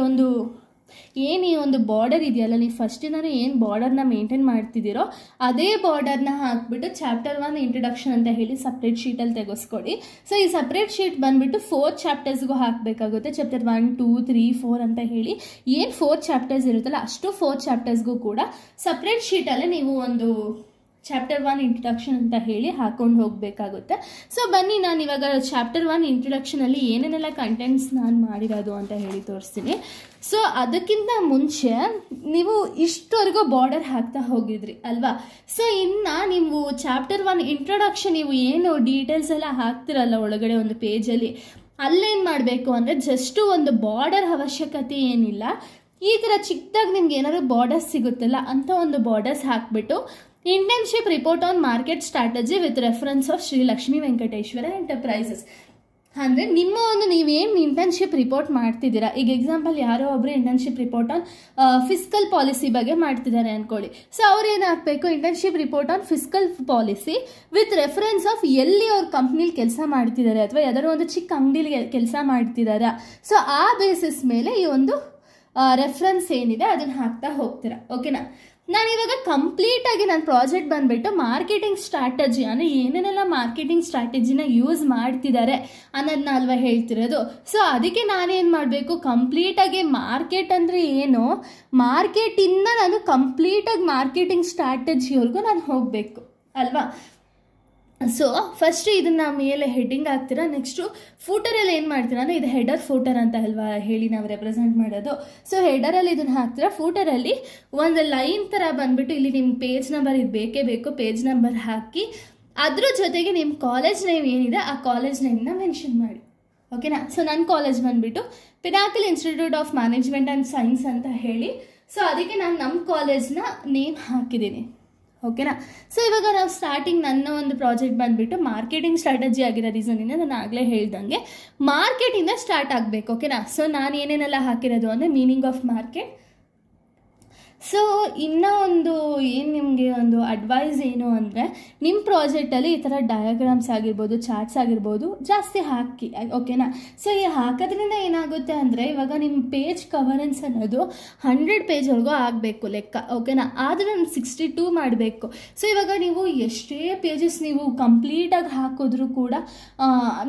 ಒಂದು ಬಾರ್ಡರ್ ಇದೆಯಲ್ಲ, ನೀವು ಫಸ್ಟಿಂದನೂ ಏನು ಬಾರ್ಡರ್ನ ಮೇಂಟೈನ್ ಮಾಡ್ತಿದ್ದೀರೋ ಅದೇ ಬಾರ್ಡರ್ನ ಹಾಕ್ಬಿಟ್ಟು ಚಾಪ್ಟರ್ 1 ಇಂಟ್ರೊಡಕ್ಷನ್ ಅಂತ ಹೇಳಿ ಸಪ್ರೇಟ್ ಶೀಟಲ್ಲಿ ತೆಗೆಸ್ಕೊಡಿ. ಸೊ ಈ ಸಪ್ರೇಟ್ ಶೀಟ್ ಬಂದುಬಿಟ್ಟು 4 ಚಾಪ್ಟರ್ಸ್ಗೂ ಹಾಕಬೇಕಾಗುತ್ತೆ. ಚಾಪ್ಟರ್ 1, 2, 3, 4 ಅಂತ ಹೇಳಿ ಏನು 4 ಚಾಪ್ಟರ್ಸ್ ಇರುತ್ತಲ್ಲ ಅಷ್ಟು 4 ಚಾಪ್ಟರ್ಸ್ಗೂ ಕೂಡ ಸಪ್ರೇಟ್ ಶೀಟಲ್ಲೇ ನೀವು ಒಂದು ಚಾಪ್ಟರ್ 1 ಇಂಟ್ರೊಡಕ್ಷನ್ ಅಂತ ಹೇಳಿ ಹಾಕೊಂಡು ಹೋಗಬೇಕಾಗುತ್ತೆ. ಸೊ ಬನ್ನಿ ನಾನು ಇವಾಗ ಚಾಪ್ಟರ್ 1 ಇಂಟ್ರೊಡಕ್ಷನಲ್ಲಿ ಏನೇನೆಲ್ಲ ಕಂಟೆಂಟ್ಸ್ ನಾನು ಮಾಡಿರೋದು ಅಂತ ಹೇಳಿ ತೋರಿಸ್ತೀನಿ. ಸೊ ಅದಕ್ಕಿಂತ ಮುಂಚೆ ನೀವು ಇಷ್ಟವರೆಗೂ ಬಾರ್ಡರ್ ಹಾಕ್ತಾ ಹೋಗಿದ್ರಿ ಅಲ್ವಾ. ಸೊ ಇನ್ನು ನೀವು ಚಾಪ್ಟರ್ 1 ಇಂಟ್ರೊಡಕ್ಷನ್ ನೀವು ಏನು ಡೀಟೇಲ್ಸ್ ಎಲ್ಲ ಹಾಕ್ತಿರಲ್ಲ ಒಳಗಡೆ ಒಂದು ಪೇಜಲ್ಲಿ, ಅಲ್ಲೇನು ಮಾಡಬೇಕು ಅಂದರೆ ಜಸ್ಟು ಒಂದು ಬಾರ್ಡರ್ ಅವಶ್ಯಕತೆ ಏನಿಲ್ಲ. ಈ ಥರ ಚಿಕ್ಕದಾಗಿ ನಿಮ್ಗೆ ಏನಾದ್ರು ಬಾರ್ಡರ್ಸ್ ಸಿಗುತ್ತಲ್ಲ ಅಂಥ ಒಂದು ಬಾರ್ಡರ್ಸ್ ಹಾಕ್ಬಿಟ್ಟು internship report on market strategy with reference of Shri Lakshmi Venkateshwara enterprises. ಅಂದರೆ ನೀವೇನು ಇಂಟರ್ನ್ಶಿಪ್ ರಿಪೋರ್ಟ್ ಮಾಡ್ತಿದ್ದೀರಾ, ಈಗ ಎಕ್ಸಾಂಪಲ್ ಯಾರೋ ಒಬ್ಬರು internship report on fiscal policy ಬಗ್ಗೆ ಮಾಡ್ತಿದ್ದಾರೆ ಅಂದ್ಕೊಳ್ಳಿ. ಸೊ ಅವ್ರು ಏನು ಹಾಕಬೇಕು, internship report on fiscal policy with reference of ಎಲ್ಲಿ ಅವ್ರ ಕಂಪ್ನಿಲಿ ಕೆಲಸ ಮಾಡ್ತಿದ್ದಾರೆ ಅಥವಾ ಯಾವ್ದಾದ್ರು ಒಂದು ಚಿಕ್ಕ ಅಂಗಡಿಲಿ ಕೆಲಸ ಮಾಡ್ತಿದ್ದಾರಾ. ಸೊ ಆ ಬೇಸಿಸ್ ಮೇಲೆ ಈ ಒಂದು ರೆಫರೆನ್ಸ್ ಏನಿದೆ ಅದನ್ನು ಹಾಕ್ತಾ ಹೋಗ್ತೀರಾ, ಓಕೆನಾ. ನಾನಿವಾಗ ಕಂಪ್ಲೀಟಾಗಿ ನನ್ನ ಪ್ರಾಜೆಕ್ಟ್ ಬಂದುಬಿಟ್ಟು ಮಾರ್ಕೆಟಿಂಗ್ ಸ್ಟ್ರಾಟಜಿ ಅಂದರೆ ಏನೇನೆಲ್ಲ ಮಾರ್ಕೆಟಿಂಗ್ ಸ್ಟ್ರಾಟಜಿನ ಯೂಸ್ ಮಾಡ್ತಿದ್ದಾರೆ ಅನ್ನೋದನ್ನ ಅಲ್ವಾ ಹೇಳ್ತಿರೋದು. ಸೊ ಅದಕ್ಕೆ ನಾನೇನು ಮಾಡಬೇಕು, ಕಂಪ್ಲೀಟಾಗಿ ಮಾರ್ಕೆಟ್ ಅಂದರೆ ಏನು, ಮಾರ್ಕೆಟಿಂದ ನಾನು ಕಂಪ್ಲೀಟಾಗಿ ಮಾರ್ಕೆಟಿಂಗ್ ಸ್ಟ್ರಾಟಜಿವರೆಗೂ ನಾನು ಹೋಗಬೇಕು ಅಲ್ವಾ. ಸೊ ಫಸ್ಟ್ ಇದನ್ನು ಮೇಲೆ ಹೆಡ್ಡಿಂಗ್ ಹಾಕ್ತೀರಾ. ನೆಕ್ಸ್ಟು ಫೂಟರಲ್ಲಿ ಏನು ಮಾಡ್ತೀರಾ ಅಂದರೆ ಇದು ಹೆಡರ್ ಫೂಟರ್ ಅಂತ ಅಲ್ವಾ ಹೇಳಿ ನಾವು ರೆಪ್ರೆಸೆಂಟ್ ಮಾಡೋದು. ಸೊ ಹೆಡರಲ್ಲಿ ಇದನ್ನು ಹಾಕ್ತೀರಾ. ಫೂಟರಲ್ಲಿ ಒಂದು ಲೈನ್ ಥರ ಬಂದುಬಿಟ್ಟು ಇಲ್ಲಿ ನಿಮ್ಮ ಪೇಜ್ ನಂಬರ್ ಇದು ಬೇಕೇ ಬೇಕು, ಪೇಜ್ ನಂಬರ್ ಹಾಕಿ ಅದ್ರ ಜೊತೆಗೆ ನಿಮ್ಮ ಕಾಲೇಜ್ ನೇಮ್ ಏನಿದೆ ಆ ಕಾಲೇಜ್ ನೇಮ್ನ ಮೆನ್ಷನ್ ಮಾಡಿ, ಓಕೆನಾ. ಸೊ ನನ್ನ ಕಾಲೇಜ್ ಬಂದುಬಿಟ್ಟು pinnacle institute of management and science ಅಂತ ಹೇಳಿ. ಸೊ ಅದಕ್ಕೆ ನಾನು ನಮ್ಮ ಕಾಲೇಜ್ನ ನೇಮ್ ಹಾಕಿದ್ದೀನಿ, ಓಕೆನಾ. ಸೊ ಇವಾಗ ನಾವು ಸ್ಟಾರ್ಟಿಂಗ್ ನನ್ನ ಒಂದು ಪ್ರಾಜೆಕ್ಟ್ ಬಂದುಬಿಟ್ಟು ಮಾರ್ಕೆಟಿಂಗ್ ಸ್ಟ್ರಾಟಜಿ ಆಗಿರೋ ರೀಸನಿಂದ ನಾನು ಆಗಲೇ ಹೇಳ್ದಂಗೆ ಮಾರ್ಕೆಟಿಂದ ಸ್ಟಾರ್ಟ್ ಆಗಬೇಕು, ಓಕೆನಾ. ಸೊ ನಾನು ಏನೇನೆಲ್ಲ ಹಾಕಿರೋದು ಅಂದರೆ ಮೀನಿಂಗ್ ಆಫ್ ಮಾರ್ಕೆಟ್. ಸೊ ಇನ್ನೂ ಒಂದು ಏನು ನಿಮಗೆ ಒಂದು ಅಡ್ವೈಸ್ ಏನು ಅಂದರೆ ನಿಮ್ಮ ಪ್ರಾಜೆಕ್ಟಲ್ಲಿ ಈ ಥರ ಡಯಾಗ್ರಾಮ್ಸ್ ಆಗಿರ್ಬೋದು, ಚಾರ್ಟ್ಸ್ ಆಗಿರ್ಬೋದು ಜಾಸ್ತಿ ಹಾಕಿ, ಓಕೆನಾ. ಸೊ ಈ ಹಾಕೋದ್ರಿಂದ ಏನಾಗುತ್ತೆ ಅಂದರೆ ಇವಾಗ ನಿಮ್ಮ ಪೇಜ್ ಕವರೆನ್ಸ್ ಅನ್ನೋದು 100 ಪೇಜ್ವರೆಗೂ ಆಗಬೇಕು ಲೆಕ್ಕ, ಓಕೆನಾ. ಆದರೆ ನಾನು 62 ಮಾಡಬೇಕು. ಸೊ ಇವಾಗ ನೀವು ಎಷ್ಟೇ ಪೇಜಸ್ ನೀವು ಕಂಪ್ಲೀಟಾಗಿ ಹಾಕಿದ್ರೂ ಕೂಡ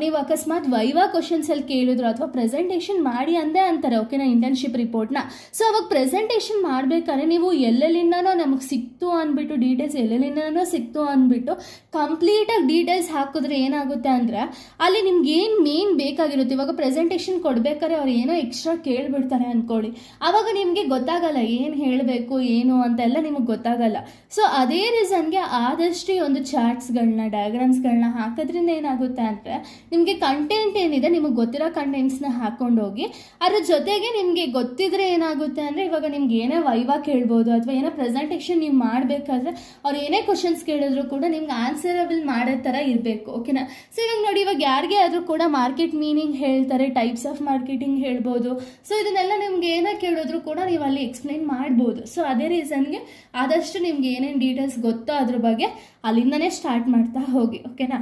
ನೀವು ಅಕಸ್ಮಾತ್ ವೈವಾ ಕ್ವಶನ್ಸಲ್ಲಿ ಕೇಳಿದ್ರು ಅಥವಾ ಪ್ರೆಸೆಂಟೇಷನ್ ಮಾಡಿ ಅಂದೇ ಅಂತಾರೆ, ಓಕೆನಾ, ಇಂಟರ್ನ್ಶಿಪ್ ರಿಪೋರ್ಟ್ನ. ಸೊ ಅವಾಗ ಪ್ರೆಸೆಂಟೇಷನ್ ಮಾಡಬೇಕಾದ್ರೆ ನೀವು ಎಲ್ಲೆಲ್ಲಿಂದನೋ ನಮಗೆ ಸಿಕ್ತು ಅಂದ್ಬಿಟ್ಟು ಡೀಟೇಲ್ಸ್ ಎಲ್ಲೆಲ್ಲಿಂದನೋ ಸಿಕ್ತು ಅಂದ್ಬಿಟ್ಟು ಕಂಪ್ಲೀಟಾಗಿ ಡೀಟೇಲ್ಸ್ ಹಾಕಿದ್ರೆ ಏನಾಗುತ್ತೆ ಅಂದರೆ ಅಲ್ಲಿ ನಿಮ್ಗೆ ಏನು ಮೇನ್ ಬೇಕಾಗಿರುತ್ತೆ. ಇವಾಗ ಪ್ರೆಸೆಂಟೇಷನ್ ಕೊಡಬೇಕಾದ್ರೆ ಅವ್ರು ಏನೋ ಎಕ್ಸ್ಟ್ರಾ ಕೇಳಿಬಿಡ್ತಾರೆ ಅಂದ್ಕೊಳ್ಳಿ, ಆವಾಗ ನಿಮಗೆ ಗೊತ್ತಾಗಲ್ಲ ಏನು ಹೇಳಬೇಕು ಏನು ಅಂತೆಲ್ಲ ನಿಮಗೆ ಗೊತ್ತಾಗಲ್ಲ. ಸೊ ಅದೇ ರೀಸನ್ಗೆ ಆದಷ್ಟು ಒಂದು ಚಾರ್ಟ್ಸ್ಗಳನ್ನ ಡಯಾಗ್ರಾಮ್ಸ್ಗಳನ್ನ ಹಾಕೋದ್ರಿಂದ ಏನಾಗುತ್ತೆ ಅಂದರೆ ನಿಮಗೆ ಕಂಟೆಂಟ್ ಏನಿದೆ ನಿಮಗೆ ಗೊತ್ತಿರೋ ಕಂಟೆಂಟ್ಸ್ನ ಹಾಕೊಂಡೋಗಿ ಅದ್ರ ಜೊತೆಗೆ ನಿಮಗೆ ಗೊತ್ತಿದ್ರೆ ಏನಾಗುತ್ತೆ ಅಂದರೆ ಇವಾಗ ನಿಮ್ಗೆ ಏನೇ ವೈವಾ ಕೇಳ್ಬೋದು ಅಥವಾ ಏನೋ ಪ್ರೆಸೆಂಟೇಷನ್ ನೀವು ಮಾಡಬೇಕಾದ್ರೆ ಅವ್ರು ಏನೇ ಕ್ವಶನ್ಸ್ ಕೇಳಿದ್ರು ಕೂಡ ನಿಮ್ಗೆ ಆನ್ಸರಬಲ್ ಮಾಡೋ ಥರ ಇರಬೇಕು, ಓಕೆನಾ. ಸೊ ಇವಾಗ ನೋಡಿ, ಇವಾಗ ಯಾರಿಗೆ ಆದರೂ ಕೂಡ ಮಾರ್ಕೆಟ್ ಮೀನಿಂಗ್ ಹೇಳ್ತಾರೆ, ಟೈಪ್ಸ್ ಆಫ್ ಮಾರ್ಕೆಟಿಂಗ್ ಹೇಳ್ಬೋದು. ಸೊ ಇದನ್ನೆಲ್ಲ ನಿಮ್ಗೆ ಏನೋ ಕೇಳಿದ್ರು ಕೂಡ ನೀವು ಅಲ್ಲಿ ಎಕ್ಸ್ಪ್ಲೈನ್ ಮಾಡ್ಬೋದು. ಸೊ ಅದೇ ರೀಸನ್ಗೆ ಆದಷ್ಟು ನಿಮ್ಗೆ ಏನೇನು ಡೀಟೇಲ್ಸ್ ಗೊತ್ತೋ ಅದ್ರ ಬಗ್ಗೆ ಅಲ್ಲಿಂದನೇ ಸ್ಟಾರ್ಟ್ ಮಾಡ್ತಾ ಹೋಗಿ, ಓಕೆನಾ.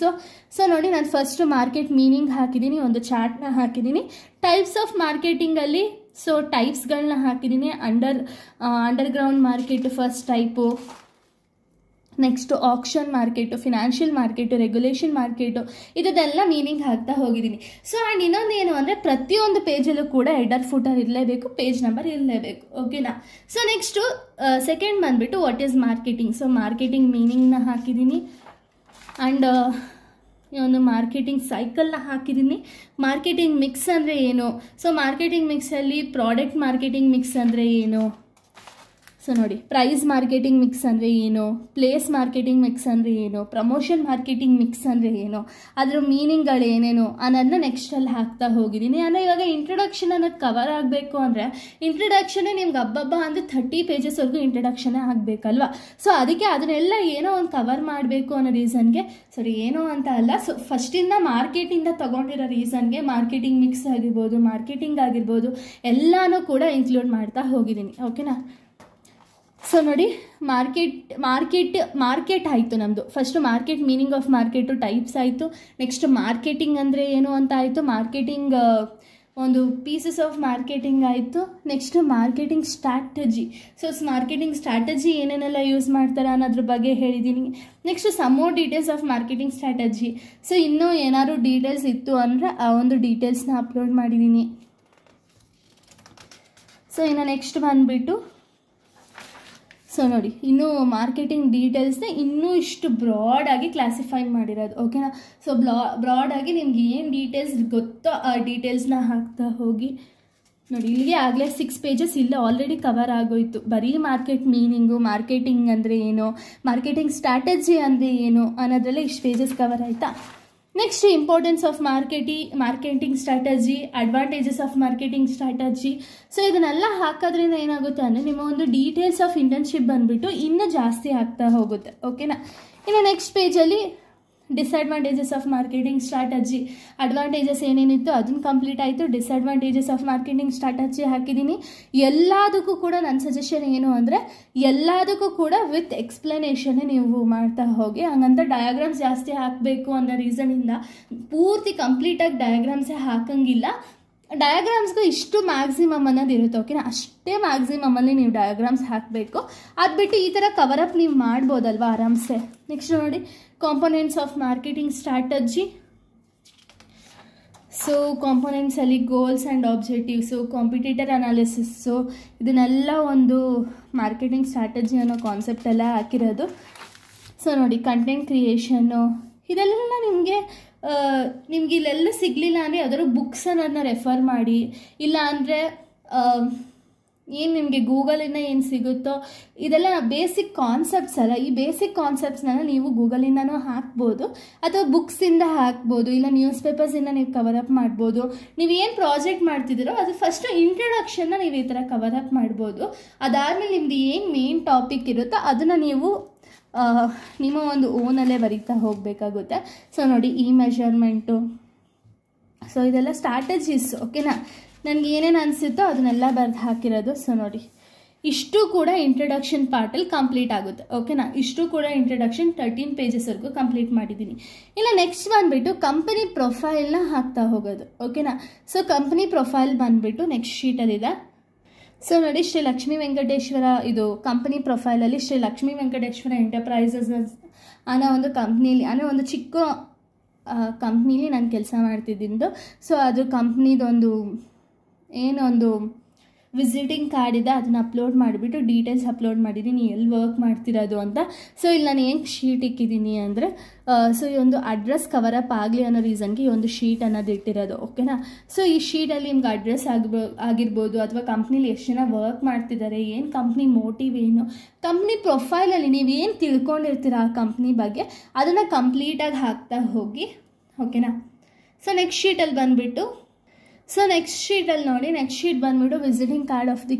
ಸೊ ನೋಡಿ, ನಾನು ಫಸ್ಟು ಮಾರ್ಕೆಟ್ ಮೀನಿಂಗ್ ಹಾಕಿದ್ದೀನಿ, ಒಂದು ಚಾರ್ಟ್ನ ಹಾಕಿದ್ದೀನಿ. ಟೈಪ್ಸ್ ಆಫ್ ಮಾರ್ಕೆಟಿಂಗಲ್ಲಿ ಸೊ ಟೈಪ್ಸ್ಗಳನ್ನ ಹಾಕಿದ್ದೀನಿ. Underground market first type, next action market, financial market, regulation market, ಇದೆಲ್ಲ ಮೀನಿಂಗ್ ಹಾಕ್ತಾ ಹೋಗಿದ್ದೀನಿ. ಸೊ ಆ್ಯಂಡ್ ಇನ್ನೊಂದು ಏನು ಅಂದರೆ ಪ್ರತಿಯೊಂದು ಪೇಜಲ್ಲೂ ಕೂಡ ಹೆಡರ್ ಫೂಟರ್ ಇರಲೇಬೇಕು, ಪೇಜ್ ನಂಬರ್ ಇರಲೇಬೇಕು, ಓಕೆನಾ. ಸೊ ನೆಕ್ಸ್ಟು ಸೆಕೆಂಡ್ ಬಂದುಬಿಟ್ಟು what is marketing. So marketing ಮೀನಿಂಗ್ನ ಹಾಕಿದ್ದೀನಿ. ಆ್ಯಂಡ್ ಈ ಒಂದು ಮಾರ್ಕೆಟಿಂಗ್ ಸೈಕಲ್ನ ಹಾಕಿದ್ದೀನಿ. ಮಾರ್ಕೆಟಿಂಗ್ ಮಿಕ್ಸ್ ಅಂದರೆ ಏನು, ಸೊ ಮಾರ್ಕೆಟಿಂಗ್ ಮಿಕ್ಸಲ್ಲಿ ಪ್ರಾಡಕ್ಟ್ ಮಾರ್ಕೆಟಿಂಗ್ ಮಿಕ್ಸ್ ಅಂದರೆ ಏನು, ಸೊ ನೋಡಿ ಪ್ರೈಸ್ ಮಾರ್ಕೆಟಿಂಗ್ ಮಿಕ್ಸ್ ಅಂದರೆ ಏನು, ಪ್ಲೇಸ್ ಮಾರ್ಕೆಟಿಂಗ್ ಮಿಕ್ಸ್ ಅಂದರೆ ಏನು, ಪ್ರಮೋಷನ್ ಮಾರ್ಕೆಟಿಂಗ್ ಮಿಕ್ಸ್ ಅಂದರೆ ಏನು, ಅದರ ಮೀನಿಂಗ್ಗಳು ಏನೇನು ಅನ್ನೋದನ್ನ ನೆಕ್ಸ್ಟಲ್ಲಿ ಹಾಕ್ತಾ ಹೋಗಿದ್ದೀನಿ. ಅಂದರೆ ಇವಾಗ ಇಂಟ್ರೊಡಕ್ಷನ್ ಅನ್ನೋದು ಕವರ್ ಆಗಬೇಕು ಅಂದರೆ ಇಂಟ್ರೊಡಕ್ಷನ್ನೇ ನಿಮ್ಗೆ ಹಬ್ಬ ಅಂದರೆ 30 ಪೇಜಸ್ವರೆಗೂ ಇಂಟ್ರೊಡಕ್ಷನ್ನೇ ಆಗಬೇಕಲ್ವ. ಸೊ ಅದಕ್ಕೆ ಅದನ್ನೆಲ್ಲ ಏನೋ ಒಂದು ಕವರ್ ಮಾಡಬೇಕು ಅನ್ನೋ ರೀಸನ್ಗೆ, ಸರಿ ಏನೋ ಅಂತ ಅಲ್ಲ, ಸೊ ಫಸ್ಟಿಂದ ಮಾರ್ಕೆಟಿಂದ ತೊಗೊಂಡಿರೋ ರೀಸನ್ಗೆ ಮಾರ್ಕೆಟಿಂಗ್ ಮಿಕ್ಸ್ ಆಗಿರ್ಬೋದು, ಮಾರ್ಕೆಟಿಂಗ್ ಆಗಿರ್ಬೋದು ಎಲ್ಲನೂ ಕೂಡ ಇನ್ಕ್ಲೂಡ್ ಮಾಡ್ತಾ ಹೋಗಿದ್ದೀನಿ. ಓಕೆನಾ. ಸೊ ನೋಡಿ ಮಾರ್ಕೆಟ್ ಆಯಿತು ನಮ್ಮದು. First market meaning of market types ಆಯಿತು. ನೆಕ್ಸ್ಟ್ ಮಾರ್ಕೆಟಿಂಗ್ ಅಂದರೆ ಏನು ಅಂತ ಆಯಿತು, ಮಾರ್ಕೆಟಿಂಗ್ ಒಂದು ಪೀಸಸ್ ಆಫ್ ಮಾರ್ಕೆಟಿಂಗ್ ಆಯಿತು. Next marketing strategy, so marketing strategy ಏನೇನೆಲ್ಲ ಯೂಸ್ ಮಾಡ್ತಾರೆ ಅನ್ನೋದ್ರ ಬಗ್ಗೆ ಹೇಳಿದ್ದೀನಿ. Next some more details of marketing strategy, so ಇನ್ನೂ ಏನಾದ್ರು ಡೀಟೇಲ್ಸ್ ಇತ್ತು ಅಂದರೆ ಆ ಒಂದು ಡೀಟೇಲ್ಸ್ನ ಅಪ್ಲೋಡ್ ಮಾಡಿದ್ದೀನಿ. ಸೊ ಇನ್ನು ನೆಕ್ಸ್ಟ್ ಬಂದುಬಿಟ್ಟು ಸೊ ನೋಡಿ ಇನ್ನೂ ಮಾರ್ಕೆಟಿಂಗ್ ಡೀಟೇಲ್ಸ್ನ ಇನ್ನೂ ಇಷ್ಟು ಬ್ರಾಡಾಗಿ ಕ್ಲಾಸಿಫೈ ಮಾಡಿರೋದು. ಓಕೆನಾ. ಸೊ ಬ್ರಾಡಾಗಿ ನಿಮ್ಗೆ ಏನು ಡೀಟೇಲ್ಸ್ ಗೊತ್ತೋ ಆ ಡೀಟೇಲ್ಸ್ನ ಹಾಕ್ತಾ ಹೋಗಿ ನೋಡಿ. ಇಲ್ಲಿಗೆ ಆಗಲೇ 6 ಪೇಜಸ್ ಇಲ್ಲೇ ಆಲ್ರೆಡಿ ಕವರ್ ಆಗೋಯ್ತು. ಬರೀ ಮಾರ್ಕೆಟ್ ಮೀನಿಂಗು, ಮಾರ್ಕೆಟಿಂಗ್ ಅಂದರೆ ಏನು, ಮಾರ್ಕೆಟಿಂಗ್ ಸ್ಟ್ರಾಟಜಿ ಅಂದರೆ ಏನು ಅನ್ನೋದ್ರಲ್ಲೇ ಇಷ್ಟು ಪೇಜಸ್ ಕವರ್ ಆಯಿತಾ. Next importance of marketing strategy, advantages of marketing strategy. So ಇದನ್ನೆಲ್ಲ ಹಾಕೋದ್ರಿಂದ ಏನಾಗುತ್ತೆ ಅಂದರೆ ನಿಮ್ಮ ಒಂದು ಡೀಟೇಲ್ಸ್ ಆಫ್ ಇಂಟರ್ನ್ಶಿಪ್ ಬಂದುಬಿಟ್ಟು ಇನ್ನೂ ಜಾಸ್ತಿ ಆಗ್ತಾ ಹೋಗುತ್ತೆ. ಓಕೆನಾ. ಇನ್ನು ನೆಕ್ಸ್ಟ್ ಪೇಜಲ್ಲಿ disadvantages of marketing strategy, advantages ಏನೇನಿತ್ತು ಅದನ್ನು ಕಂಪ್ಲೀಟ್ ಆಯಿತು. ಡಿಸ್ಅಡ್ವಾಂಟೇಜಸ್ ಆಫ್ ಮಾರ್ಕೆಟಿಂಗ್ ಸ್ಟ್ರಾಟಜಿ ಹಾಕಿದ್ದೀನಿ. ಎಲ್ಲದಕ್ಕೂ ಕೂಡ ನನ್ನ ಸಜೆಷನ್ ಏನು ಅಂದರೆ ಎಲ್ಲದಕ್ಕೂ ಕೂಡ ವಿತ್ ಎಕ್ಸ್ಪ್ಲನೇಷನ್ನೇ ನೀವು ಮಾಡ್ತಾ ಹೋಗಿ. ಹಂಗಂತ ಡಯಾಗ್ರಾಮ್ಸ್ ಜಾಸ್ತಿ ಹಾಕಬೇಕು ಅನ್ನೋ ರೀಸನಿಂದ ಪೂರ್ತಿ ಕಂಪ್ಲೀಟಾಗಿ ಡಯಾಗ್ರಾಮ್ಸೇ ಹಾಕಂಗಿಲ್ಲ. ಡಯಾಗ್ರಾಮ್ಸ್ಗೂ ಇಷ್ಟು ಮ್ಯಾಕ್ಸಿಮಮ್ ಅನ್ನೋದು ಇರುತ್ತೆ. ಓಕೆನಾ. ಅಷ್ಟೇ ಮ್ಯಾಕ್ಸಿಮಮಲ್ಲಿ ನೀವು ಡಯಾಗ್ರಾಮ್ಸ್ ಹಾಕಬೇಕು. ಅದು ಬಿಟ್ಟು ಈ ಥರ ಕವರಪ್ ನೀವು ಮಾಡ್ಬೋದಲ್ವ ಆರಾಮ್ಸೆ. ನೆಕ್ಸ್ಟ್ ನೋಡಿ components of marketing strategy. So ಕಾಂಪೊನೆಂಟ್ಸಲ್ಲಿ goals and objectives, competitor analysis, ಇದನ್ನೆಲ್ಲ ಒಂದು ಮಾರ್ಕೆಟಿಂಗ್ ಸ್ಟ್ರಾಟಜಿ ಅನ್ನೋ ಕಾನ್ಸೆಪ್ಟೆಲ್ಲ ಹಾಕಿರೋದು. ಸೊ ನೋಡಿ ಕಂಟೆಂಟ್ ಕ್ರಿಯೇಷನ್ನು, ಇದೆಲ್ಲ ನಿಮಗೆ ಇಲ್ಲೆಲ್ಲ ಸಿಗಲಿಲ್ಲ ಅಂದರೆ ಯಾವ್ದಾದ್ರು ಬುಕ್ಸ್ ಅನ್ನೋದನ್ನ ರೆಫರ್ ಮಾಡಿ, ಇಲ್ಲ ಅಂದರೆ ಏನು ನಿಮಗೆ ಗೂಗಲಿಂದ ಏನು ಸಿಗುತ್ತೋ ಇದೆಲ್ಲ ಬೇಸಿಕ್ ಕಾನ್ಸೆಪ್ಟ್ಸ್ ಅಲ್ಲ. ಈ ಬೇಸಿಕ್ ಕಾನ್ಸೆಪ್ಟ್ಸ್ನ ನೀವು ಗೂಗಲಿಂದನೂ ಹಾಕ್ಬೋದು ಅಥವಾ ಬುಕ್ಸಿಂದ ಹಾಕ್ಬೋದು, ಇಲ್ಲ ನ್ಯೂಸ್ ಪೇಪರ್ಸಿಂದ ನೀವು ಕವರಪ್ ಮಾಡ್ಬೋದು. ನೀವು ಏನು ಪ್ರಾಜೆಕ್ಟ್ ಮಾಡ್ತಿದ್ದೀರೋ ಅದು ಫಸ್ಟು ಇಂಟ್ರೊಡಕ್ಷನ್ನ ನೀವು ಈ ಥರ ಕವರಪ್ ಮಾಡ್ಬೋದು. ಅದಾದಮೇಲೆ ನಿಮ್ಮದು ಏನು ಮೇನ್ ಟಾಪಿಕ್ ಇರುತ್ತೋ ಅದನ್ನು ನೀವು ನಿಮ್ಮ ಒಂದು ಓನಲ್ಲೇ ಬರೀತಾ ಹೋಗಬೇಕಾಗುತ್ತೆ. ಸೊ ನೋಡಿ ಈ ಮೆಷರ್ಮೆಂಟು, ಸೊ ಇದೆಲ್ಲ ಸ್ಟ್ರಾಟಜೀಸ್. ಓಕೆನಾ. ನನಗೆ ಏನೇನು ಅನಿಸುತ್ತೋ ಅದನ್ನೆಲ್ಲ ಬರೆದು ಹಾಕಿರೋದು. ಸೊ ನೋಡಿ ಇಷ್ಟು ಕೂಡ ಇಂಟ್ರೊಡಕ್ಷನ್ ಪಾರ್ಟಲ್ಲಿ ಕಂಪ್ಲೀಟ್ ಆಗುತ್ತೆ. ಓಕೆನಾ. ಇಷ್ಟು ಕೂಡ ಇಂಟ್ರೊಡಕ್ಷನ್ 13 ಪೇಜಸ್ವರೆಗೂ ಕಂಪ್ಲೀಟ್ ಮಾಡಿದ್ದೀನಿ. ಇಲ್ಲ ನೆಕ್ಸ್ಟ್ ಬಂದುಬಿಟ್ಟು ಕಂಪನಿ ಪ್ರೊಫೈಲ್ನ ಹಾಕ್ತಾ ಹೋಗೋದು. ಓಕೆನಾ. ಸೊ ಕಂಪನಿ ಪ್ರೊಫೈಲ್ ಬಂದುಬಿಟ್ಟು ನೆಕ್ಸ್ಟ್ ಶೀಟಲ್ಲಿದೆ. ಸೊ ನೋಡಿ ಶ್ರೀ ಲಕ್ಷ್ಮೀ ವೆಂಕಟೇಶ್ವರ, ಇದು ಕಂಪನಿ ಪ್ರೊಫೈಲಲ್ಲಿ ಶ್ರೀ ಲಕ್ಷ್ಮೀ ವೆಂಕಟೇಶ್ವರ ಎಂಟರ್ಪ್ರೈಸಸ್ ಅನ್ನೋ ಒಂದು ಕಂಪ್ನೀಲಿ, ಅಂದರೆ ಒಂದು ಚಿಕ್ಕ ಕಂಪ್ನೀಲಿ ನಾನು ಕೆಲಸ ಮಾಡ್ತಿದ್ದು. ಸೊ ಅದು ಕಂಪ್ನಿದೊಂದು ಏನೊಂದು ವಿಸಿಟಿಂಗ್ ಕಾರ್ಡ್ ಇದೆ, ಅದನ್ನು ಅಪ್ಲೋಡ್ ಮಾಡಿಬಿಟ್ಟು ಡೀಟೇಲ್ಸ್ ಅಪ್ಲೋಡ್ ಮಾಡಿದ್ದೀನಿ ಎಲ್ಲಿ ವರ್ಕ್ ಮಾಡ್ತಿರೋದು ಅಂತ. ಸೊ ಇಲ್ಲಿ ನಾನು ಏನು ಶೀಟ್ ಇಕ್ಕಿದ್ದೀನಿ ಅಂದರೆ ಸೊ ಈ ಒಂದು ಅಡ್ರೆಸ್ ಕವರಪ್ ಆಗಲಿ ಅನ್ನೋ ರೀಸನ್ಗೆ ಈ ಒಂದು ಶೀಟ್ ಅನ್ನೋದು ಇಟ್ಟಿರೋದು. ಓಕೆನಾ. ಸೊ ಈ ಶೀಟಲ್ಲಿ ನಿಮ್ಗೆ ಅಡ್ರೆಸ್ ಆಗಿರ್ಬೋದು ಅಥವಾ ಕಂಪ್ನಿಲಿ ಎಷ್ಟು ಜನ ವರ್ಕ್ ಮಾಡ್ತಿದ್ದಾರೆ, ಏನು ಕಂಪ್ನಿ ಮೋಟಿವ್ ಏನು, ಕಂಪ್ನಿ ಪ್ರೊಫೈಲಲ್ಲಿ ನೀವು ಏನು ತಿಳ್ಕೊಂಡಿರ್ತೀರ ಆ ಕಂಪ್ನಿ ಬಗ್ಗೆ ಅದನ್ನು ಕಂಪ್ಲೀಟಾಗಿ ಹಾಕ್ತಾ ಹೋಗಿ. ಓಕೆನಾ. ಸೊ ನೆಕ್ಸ್ಟ್ ಶೀಟಲ್ಲಿ ಬಂದುಬಿಟ್ಟು ನೆಕ್ಸ್ಟ್ ಶೀಟಲ್ಲಿ ನೋಡಿ, ನೆಕ್ಸ್ಟ್ ಶೀಟ್ ಬಂದುಬಿಟ್ಟು visiting card of the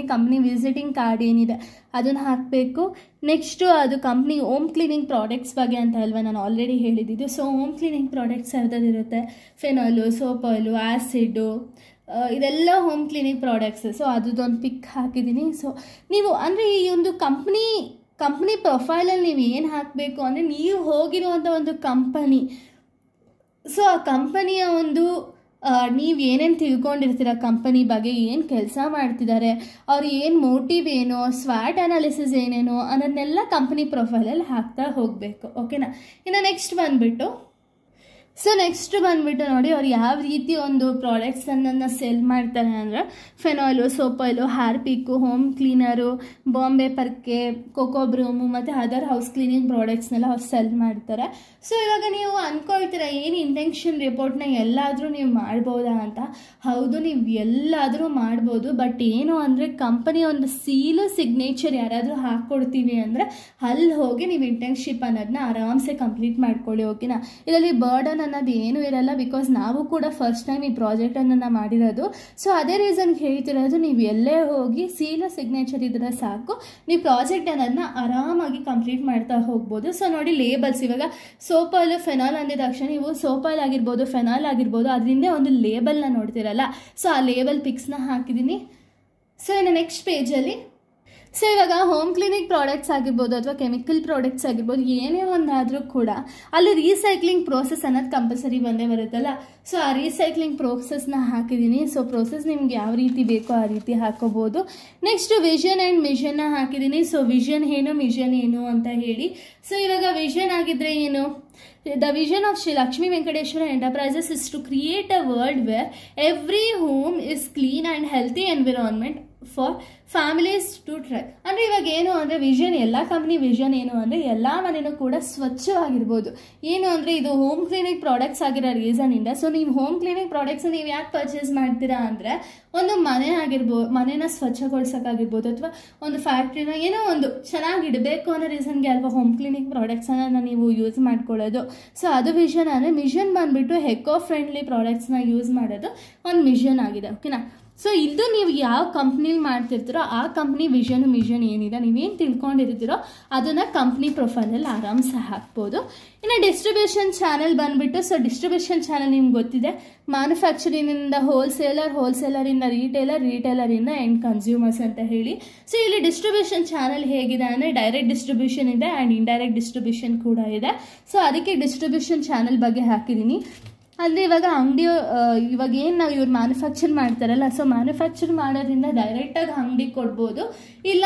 company visiting card ಏನಿದೆ ಅದನ್ನು ಹಾಕಬೇಕು. ನೆಕ್ಸ್ಟು ಅದು ಕಂಪ್ನಿ ಹೋಮ್ ಕ್ಲೀನಿಂಗ್ ಪ್ರಾಡಕ್ಟ್ಸ್ ಬಗ್ಗೆ ಅಂತ ಅಲ್ವಾ ನಾನು ಆಲ್ರೆಡಿ ಹೇಳಿದ್ದು. ಸೊ ಹೋಮ್ ಕ್ಲೀನಿಂಗ್ ಪ್ರಾಡಕ್ಟ್ಸ್ ಯಾವ್ದಾದಿರುತ್ತೆ, ಫೆನಾಲು, ಸೋಪ್ ಆಯಿಲು, ಆ್ಯಸಿಡು, ಇದೆಲ್ಲ ಹೋಮ್ ಕ್ಲೀನಿಂಗ್ ಪ್ರಾಡಕ್ಟ್ಸ್. ಸೊ ಅದೊಂದು ಪಿಕ್ ಹಾಕಿದ್ದೀನಿ. ಸೊ ನೀವು ಅಂದರೆ ಈ ಒಂದು ಕಂಪ್ನಿ ಪ್ರೊಫೈಲಲ್ಲಿ ನೀವು ಏನು ಹಾಕಬೇಕು ಅಂದರೆ ನೀವು ಹೋಗಿರುವಂಥ ಒಂದು ಕಂಪನಿ, ಸೊ ಆ ಕಂಪನಿಯ ಒಂದು ನೀವು ಏನೇನು ತಿಳ್ಕೊಂಡಿರ್ತೀರ ಕಂಪನಿ ಬಗ್ಗೆ, ಏನು ಕೆಲಸ ಮಾಡ್ತಿದ್ದಾರೆ, ಅವ್ರು ಏನು ಮೋಟಿವ್ ಏನು, ಸ್ವಾಟ್ ಅನಾಲಿಸಿಸ್ ಏನೇನು ಅನ್ನೋದನ್ನೆಲ್ಲ ಕಂಪನಿ ಪ್ರೊಫೈಲಲ್ಲಿ ಹಾಕ್ತಾ ಹೋಗಬೇಕು. ಓಕೆನಾ. ಇನ್ನು ನೆಕ್ಸ್ಟ್ ಬಂದುಬಿಟ್ಟು ಸೊ ನೆಕ್ಸ್ಟ್ ಬಂದುಬಿಟ್ಟು ನೋಡಿ ಅವ್ರು ಯಾವ ರೀತಿ ಒಂದು ಪ್ರಾಡಕ್ಟ್ಸನ್ನು ಸೆಲ್ ಮಾಡ್ತಾರೆ ಅಂದರೆ phenyl, soap oil, Harpic, home cleaner, Bombay ಪರ್ಕೆ, ಕೋಕೋ ಬ್ರೂಮು ಮತ್ತು ಅದರ್ ಹೌಸ್ ಕ್ಲೀನಿಂಗ್ ಪ್ರಾಡಕ್ಟ್ಸ್ನೆಲ್ಲ ಅವ್ರು ಸೆಲ್ ಮಾಡ್ತಾರೆ. ಸೊ ಇವಾಗ ನೀವು ಅಂದ್ಕೊಳ್ತೀರ ಏನು ಇಂಟೆನ್ಷನ್ ರಿಪೋರ್ಟ್ನ ಎಲ್ಲಾದರೂ ನೀವು ಮಾಡ್ಬೋದಾ ಅಂತ. ಹೌದು, ನೀವು ಎಲ್ಲಾದರೂ ಮಾಡ್ಬೋದು. ಬಟ್ ಏನು ಅಂದರೆ ಕಂಪನಿ ಒಂದು ಸೀಲು ಸಿಗ್ನೇಚರ್ ಯಾರಾದರೂ ಹಾಕ್ಕೊಡ್ತೀವಿ ಅಂದರೆ ಅಲ್ಲಿ ಹೋಗಿ ನೀವು ಇಂಟರ್ನ್ಶಿಪ್ ಅನ್ನೋದನ್ನ ಆರಾಮ್ಸೆ ಕಂಪ್ಲೀಟ್ ಮಾಡ್ಕೊಳ್ಳಿ. ಓಕೆನಾ? ಇದರಲ್ಲಿ ಬರ್ಡನ್ ಅನ್ನೋದು ಏನೂ ಇರಲ್ಲ. ಬಿಕಾಸ್ ನಾವು ಕೂಡ ಫಸ್ಟ್ ಟೈಮ್ ಈ ಪ್ರಾಜೆಕ್ಟನ್ನು ಮಾಡಿರೋದು. ಸೊ ಅದೇ ರೀಸನ್ಗೆ ಹೇಳ್ತಿರೋದು, ನೀವು ಎಲ್ಲೇ ಹೋಗಿ ಸೀಲು ಸಿಗ್ನೇಚರ್ ಇದ್ರೆ ಸಾಕು, ನೀವು ಪ್ರಾಜೆಕ್ಟ್ ಅನ್ನೋದನ್ನ ಆರಾಮಾಗಿ ಕಂಪ್ಲೀಟ್ ಮಾಡ್ತಾ ಹೋಗ್ಬೋದು. ಸೊ ನೋಡಿ ಲೇಬಲ್ಸ್, ಇವಾಗ ಸೋಪ್ ಆಯಿಲ್, ಫೆನಾಲ್ ಅಂದಿದ ತಕ್ಷಣ ನೀವು ಸೋಪ್ ಆಯಿಲ್ ಆಗಿರ್ಬೋದು, ಫೆನಾಲ್ ಆಗಿರ್ಬೋದು, ಅದರಿಂದ ಒಂದು ಲೇಬಲ್ನ ನೋಡ್ತಿರಲ್ಲ. ಸೊ ಆ ಲೇಬಲ್ ಪಿಕ್ಸ್ನ ಹಾಕಿದ್ದೀನಿ. ಸೊ ಇನ್ನು ನೆಕ್ಸ್ಟ್ ಪೇಜಲ್ಲಿ ಸೊ ಇವಾಗ ಹೋಮ್ ಕ್ಲಿನಿಕ್ ಪ್ರಾಡಕ್ಟ್ಸ್ ಆಗಿರ್ಬೋದು ಅಥವಾ ಕೆಮಿಕಲ್ ಪ್ರಾಡಕ್ಟ್ಸ್ ಆಗಿರ್ಬೋದು, ಏನೇ ಒಂದಾದರೂ ಕೂಡ ಅಲ್ಲಿ ರೀಸೈಕ್ಲಿಂಗ್ ಪ್ರೋಸೆಸ್ ಅನ್ನೋದು ಕಂಪಲ್ಸರಿ ಬಂದೇ ಬರುತ್ತಲ್ಲ. ಸೊ ಆ ರೀಸೈಕ್ಲಿಂಗ್ ಪ್ರೋಸೆಸ್ನ ಹಾಕಿದ್ದೀನಿ. ಸೊ ಪ್ರೋಸೆಸ್ ನಿಮ್ಗೆ ಯಾವ ರೀತಿ ಬೇಕೋ ಆ ರೀತಿ ಹಾಕೋಬೋದು. ನೆಕ್ಸ್ಟ್ ವಿಷನ್ ಆ್ಯಂಡ್ ಮಿಷನ್ನ ಹಾಕಿದ್ದೀನಿ. ಸೊ ವಿಷನ್ ಏನು, ಮಿಷನ್ ಏನು ಅಂತ ಹೇಳಿ. ಸೊ ಇವಾಗ ವಿಷನ್ ಆಗಿದ್ರೆ ಏನು, The vision of Sri Lakshmi Venkateshwara Enterprises is to create a world where every home is clean and healthy environment for families to thrive. ಅಂದರೆ ಇವಾಗ ಏನು ಅಂದರೆ ವಿಷನ್, ಎಲ್ಲ ಕಂಪ್ನಿ ವಿಷನ್ ಏನು ಅಂದರೆ ಎಲ್ಲ ಮನೆಯೂ ಕೂಡ ಸ್ವಚ್ಛವಾಗಿರ್ಬೋದು. ಏನು ಅಂದರೆ ಇದು ಹೋಮ್ ಕ್ಲಿನಿಕ್ ಪ್ರಾಡಕ್ಟ್ಸ್ ಆಗಿರೋ ರೀಸನಿಂದ. ಸೊ ನೀವು ಹೋಮ್ ಕ್ಲಿನಿಕ್ ಪ್ರಾಡಕ್ಟ್ಸ್ ನೀವು ಯಾಕೆ ಪರ್ಚೇಸ್ ಮಾಡ್ತೀರಾ ಅಂದರೆ ಒಂದು ಮನೆ ಆಗಿರ್ಬೋದು, ಮನೇನ ಸ್ವಚ್ಛಗೊಳಿಸೋಕ್ಕಾಗಿರ್ಬೋದು, ಅಥವಾ ಒಂದು ಫ್ಯಾಕ್ಟ್ರಿನ ಏನೋ ಒಂದು ಚೆನ್ನಾಗಿಡಬೇಕು ಅನ್ನೋ ರೀಸನ್ಗೆ ಅಲ್ವಾ ಹೋಮ್ ಕ್ಲಿನಿಕ್ ಪ್ರಾಡಕ್ಟ್ಸನ್ನು ನೀವು ಯೂಸ್ ಮಾಡ್ಕೊಳ್ಳೋದು. ಸೊ ಅದು ವಿಷನ್. ಅಂದರೆ ಮಿಷನ್ ಬಂದುಬಿಟ್ಟು ಎಕೋ ಫ್ರೆಂಡ್ಲಿ ಪ್ರಾಡಕ್ಟ್ಸ್ನ ಯೂಸ್ ಮಾಡೋದು ಒಂದು ಮಿಷನ್ ಆಗಿದೆ. ಓಕೆನಾ? ಸೊ ಇದು ನೀವು ಯಾವ ಕಂಪ್ನಿಲಿ ಮಾಡ್ತಿರ್ತೀರೋ ಆ ಕಂಪ್ನಿ ವಿಷನ್, ಮಿಷನ್ ಏನಿದೆ, ನೀವೇನು ತಿಳ್ಕೊಂಡಿರ್ತೀರೋ ಅದನ್ನು ಕಂಪ್ನಿ ಪ್ರೊಫೈಲಲ್ಲಿ ಆರಾಮ್ಸೆ ಹಾಕ್ಬೋದು. ಇನ್ನು ಡಿಸ್ಟ್ರಿಬ್ಯೂಷನ್ ಚಾನಲ್ ಬಂದುಬಿಟ್ಟು, ಸೊ ಡಿಸ್ಟ್ರಿಬ್ಯೂಷನ್ ಚಾನಲ್ ನಿಮ್ಗೆ ಗೊತ್ತಿದೆ, ಮ್ಯಾನುಫ್ಯಾಕ್ಚರಿಂಗಿಂದ ಹೋಲ್ಸೇಲರ್, ಹೋಲ್ಸೇಲರಿಂದ ರಿಟೇಲರ್, ರಿಟೇಲರಿಂದ ಎಂಡ್ ಕನ್ಸ್ಯೂಮರ್ಸ್ ಅಂತ ಹೇಳಿ. ಸೊ ಇಲ್ಲಿ ಡಿಸ್ಟ್ರಿಬ್ಯೂಷನ್ ಚಾನಲ್ ಹೇಗಿದೆ ಅಂದರೆ ಡೈರೆಕ್ಟ್ ಡಿಸ್ಟ್ರಿಬ್ಯೂಷನ್ ಇದೆ ಆ್ಯಂಡ್ ಇಂಡೈರೆಕ್ಟ್ ಡಿಸ್ಟ್ರಿಬ್ಯೂಷನ್ ಕೂಡ ಇದೆ. ಸೊ ಅದಕ್ಕೆ ಡಿಸ್ಟ್ರಿಬ್ಯೂಷನ್ ಚಾನಲ್ ಬಗ್ಗೆ ಹಾಕಿದ್ದೀನಿ. ಅಂದರೆ ಇವಾಗ ಅಂಗಡಿ, ಇವಾಗ ಏನು ನಾವು ಇವ್ರು ಮ್ಯಾನುಫ್ಯಾಕ್ಚರ್ ಮಾಡ್ತಾರಲ್ಲ, ಸೊ ಮ್ಯಾನುಫ್ಯಾಕ್ಚರ್ ಮಾಡೋದ್ರಿಂದ ಡೈರೆಕ್ಟಾಗಿ ಅಂಗಡಿಗೆ ಕೊಡ್ಬೋದು, ಇಲ್ಲ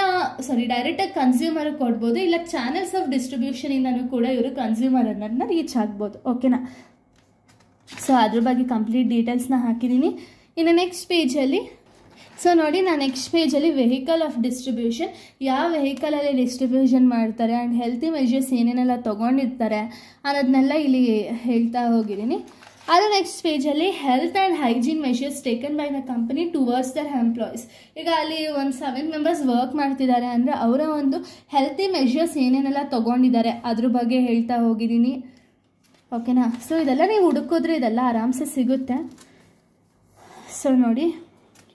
ಡೈರೆಕ್ಟಾಗಿ ಕನ್ಸ್ಯೂಮರ್ಗೆ ಕೊಡ್ಬೋದು, ಇಲ್ಲ ಚಾನಲ್ಸ್ ಆಫ್ ಡಿಸ್ಟ್ರಿಬ್ಯೂಷನಿಂದನೂ ಕೂಡ ಇವರು ಕನ್ಸ್ಯೂಮರ್ ಅನ್ನೋದನ್ನ ರೀಚ್ ಆಗ್ಬೋದು. ಓಕೆನಾ? ಸೊ ಅದ್ರ ಬಗ್ಗೆ ಕಂಪ್ಲೀಟ್ ಡೀಟೇಲ್ಸ್ನ ಹಾಕಿದ್ದೀನಿ. ಇನ್ನು ನೆಕ್ಸ್ಟ್ ಪೇಜಲ್ಲಿ ಸೊ ನೋಡಿ, ನಾನು ನೆಕ್ಸ್ಟ್ ಪೇಜಲ್ಲಿ ವೆಹಿಕಲ್ ಆಫ್ ಡಿಸ್ಟ್ರಿಬ್ಯೂಷನ್, ಯಾವ ವೆಹಿಕಲಲ್ಲಿ ಡಿಸ್ಟ್ರಿಬ್ಯೂಷನ್ ಮಾಡ್ತಾರೆ ಆ್ಯಂಡ್ ಹೆಲ್ತಿ ಮೆಷರ್ಸ್ ಏನೇನೆಲ್ಲ ತೊಗೊಂಡಿರ್ತಾರೆ ಅನ್ನೋದನ್ನೆಲ್ಲ ಇಲ್ಲಿ ಹೇಳ್ತಾ ಹೋಗಿದ್ದೀನಿ. ಅದು ನೆಕ್ಸ್ಟ್ ಪೇಜಲ್ಲಿ health and hygiene measures taken by the company towards their employees. ಈಗ ಅಲ್ಲಿ ಒಂದು 7 ಮೆಂಬರ್ಸ್ ವರ್ಕ್ ಮಾಡ್ತಿದ್ದಾರೆ ಅಂದರೆ ಅವರ ಒಂದು ಹೆಲ್ತಿ ಮೆಷರ್ಸ್ ಏನೇನೆಲ್ಲ ತೊಗೊಂಡಿದ್ದಾರೆ ಅದ್ರ ಬಗ್ಗೆ ಹೇಳ್ತಾ ಹೋಗಿದ್ದೀನಿ. ಓಕೆನಾ? ಸೊ ಇದೆಲ್ಲ ನೀವು ಹುಡುಕಿದ್ರೆ ಇದೆಲ್ಲ ಆರಾಮ್ಸೆ ಸಿಗುತ್ತೆ. ಸೊ ನೋಡಿ,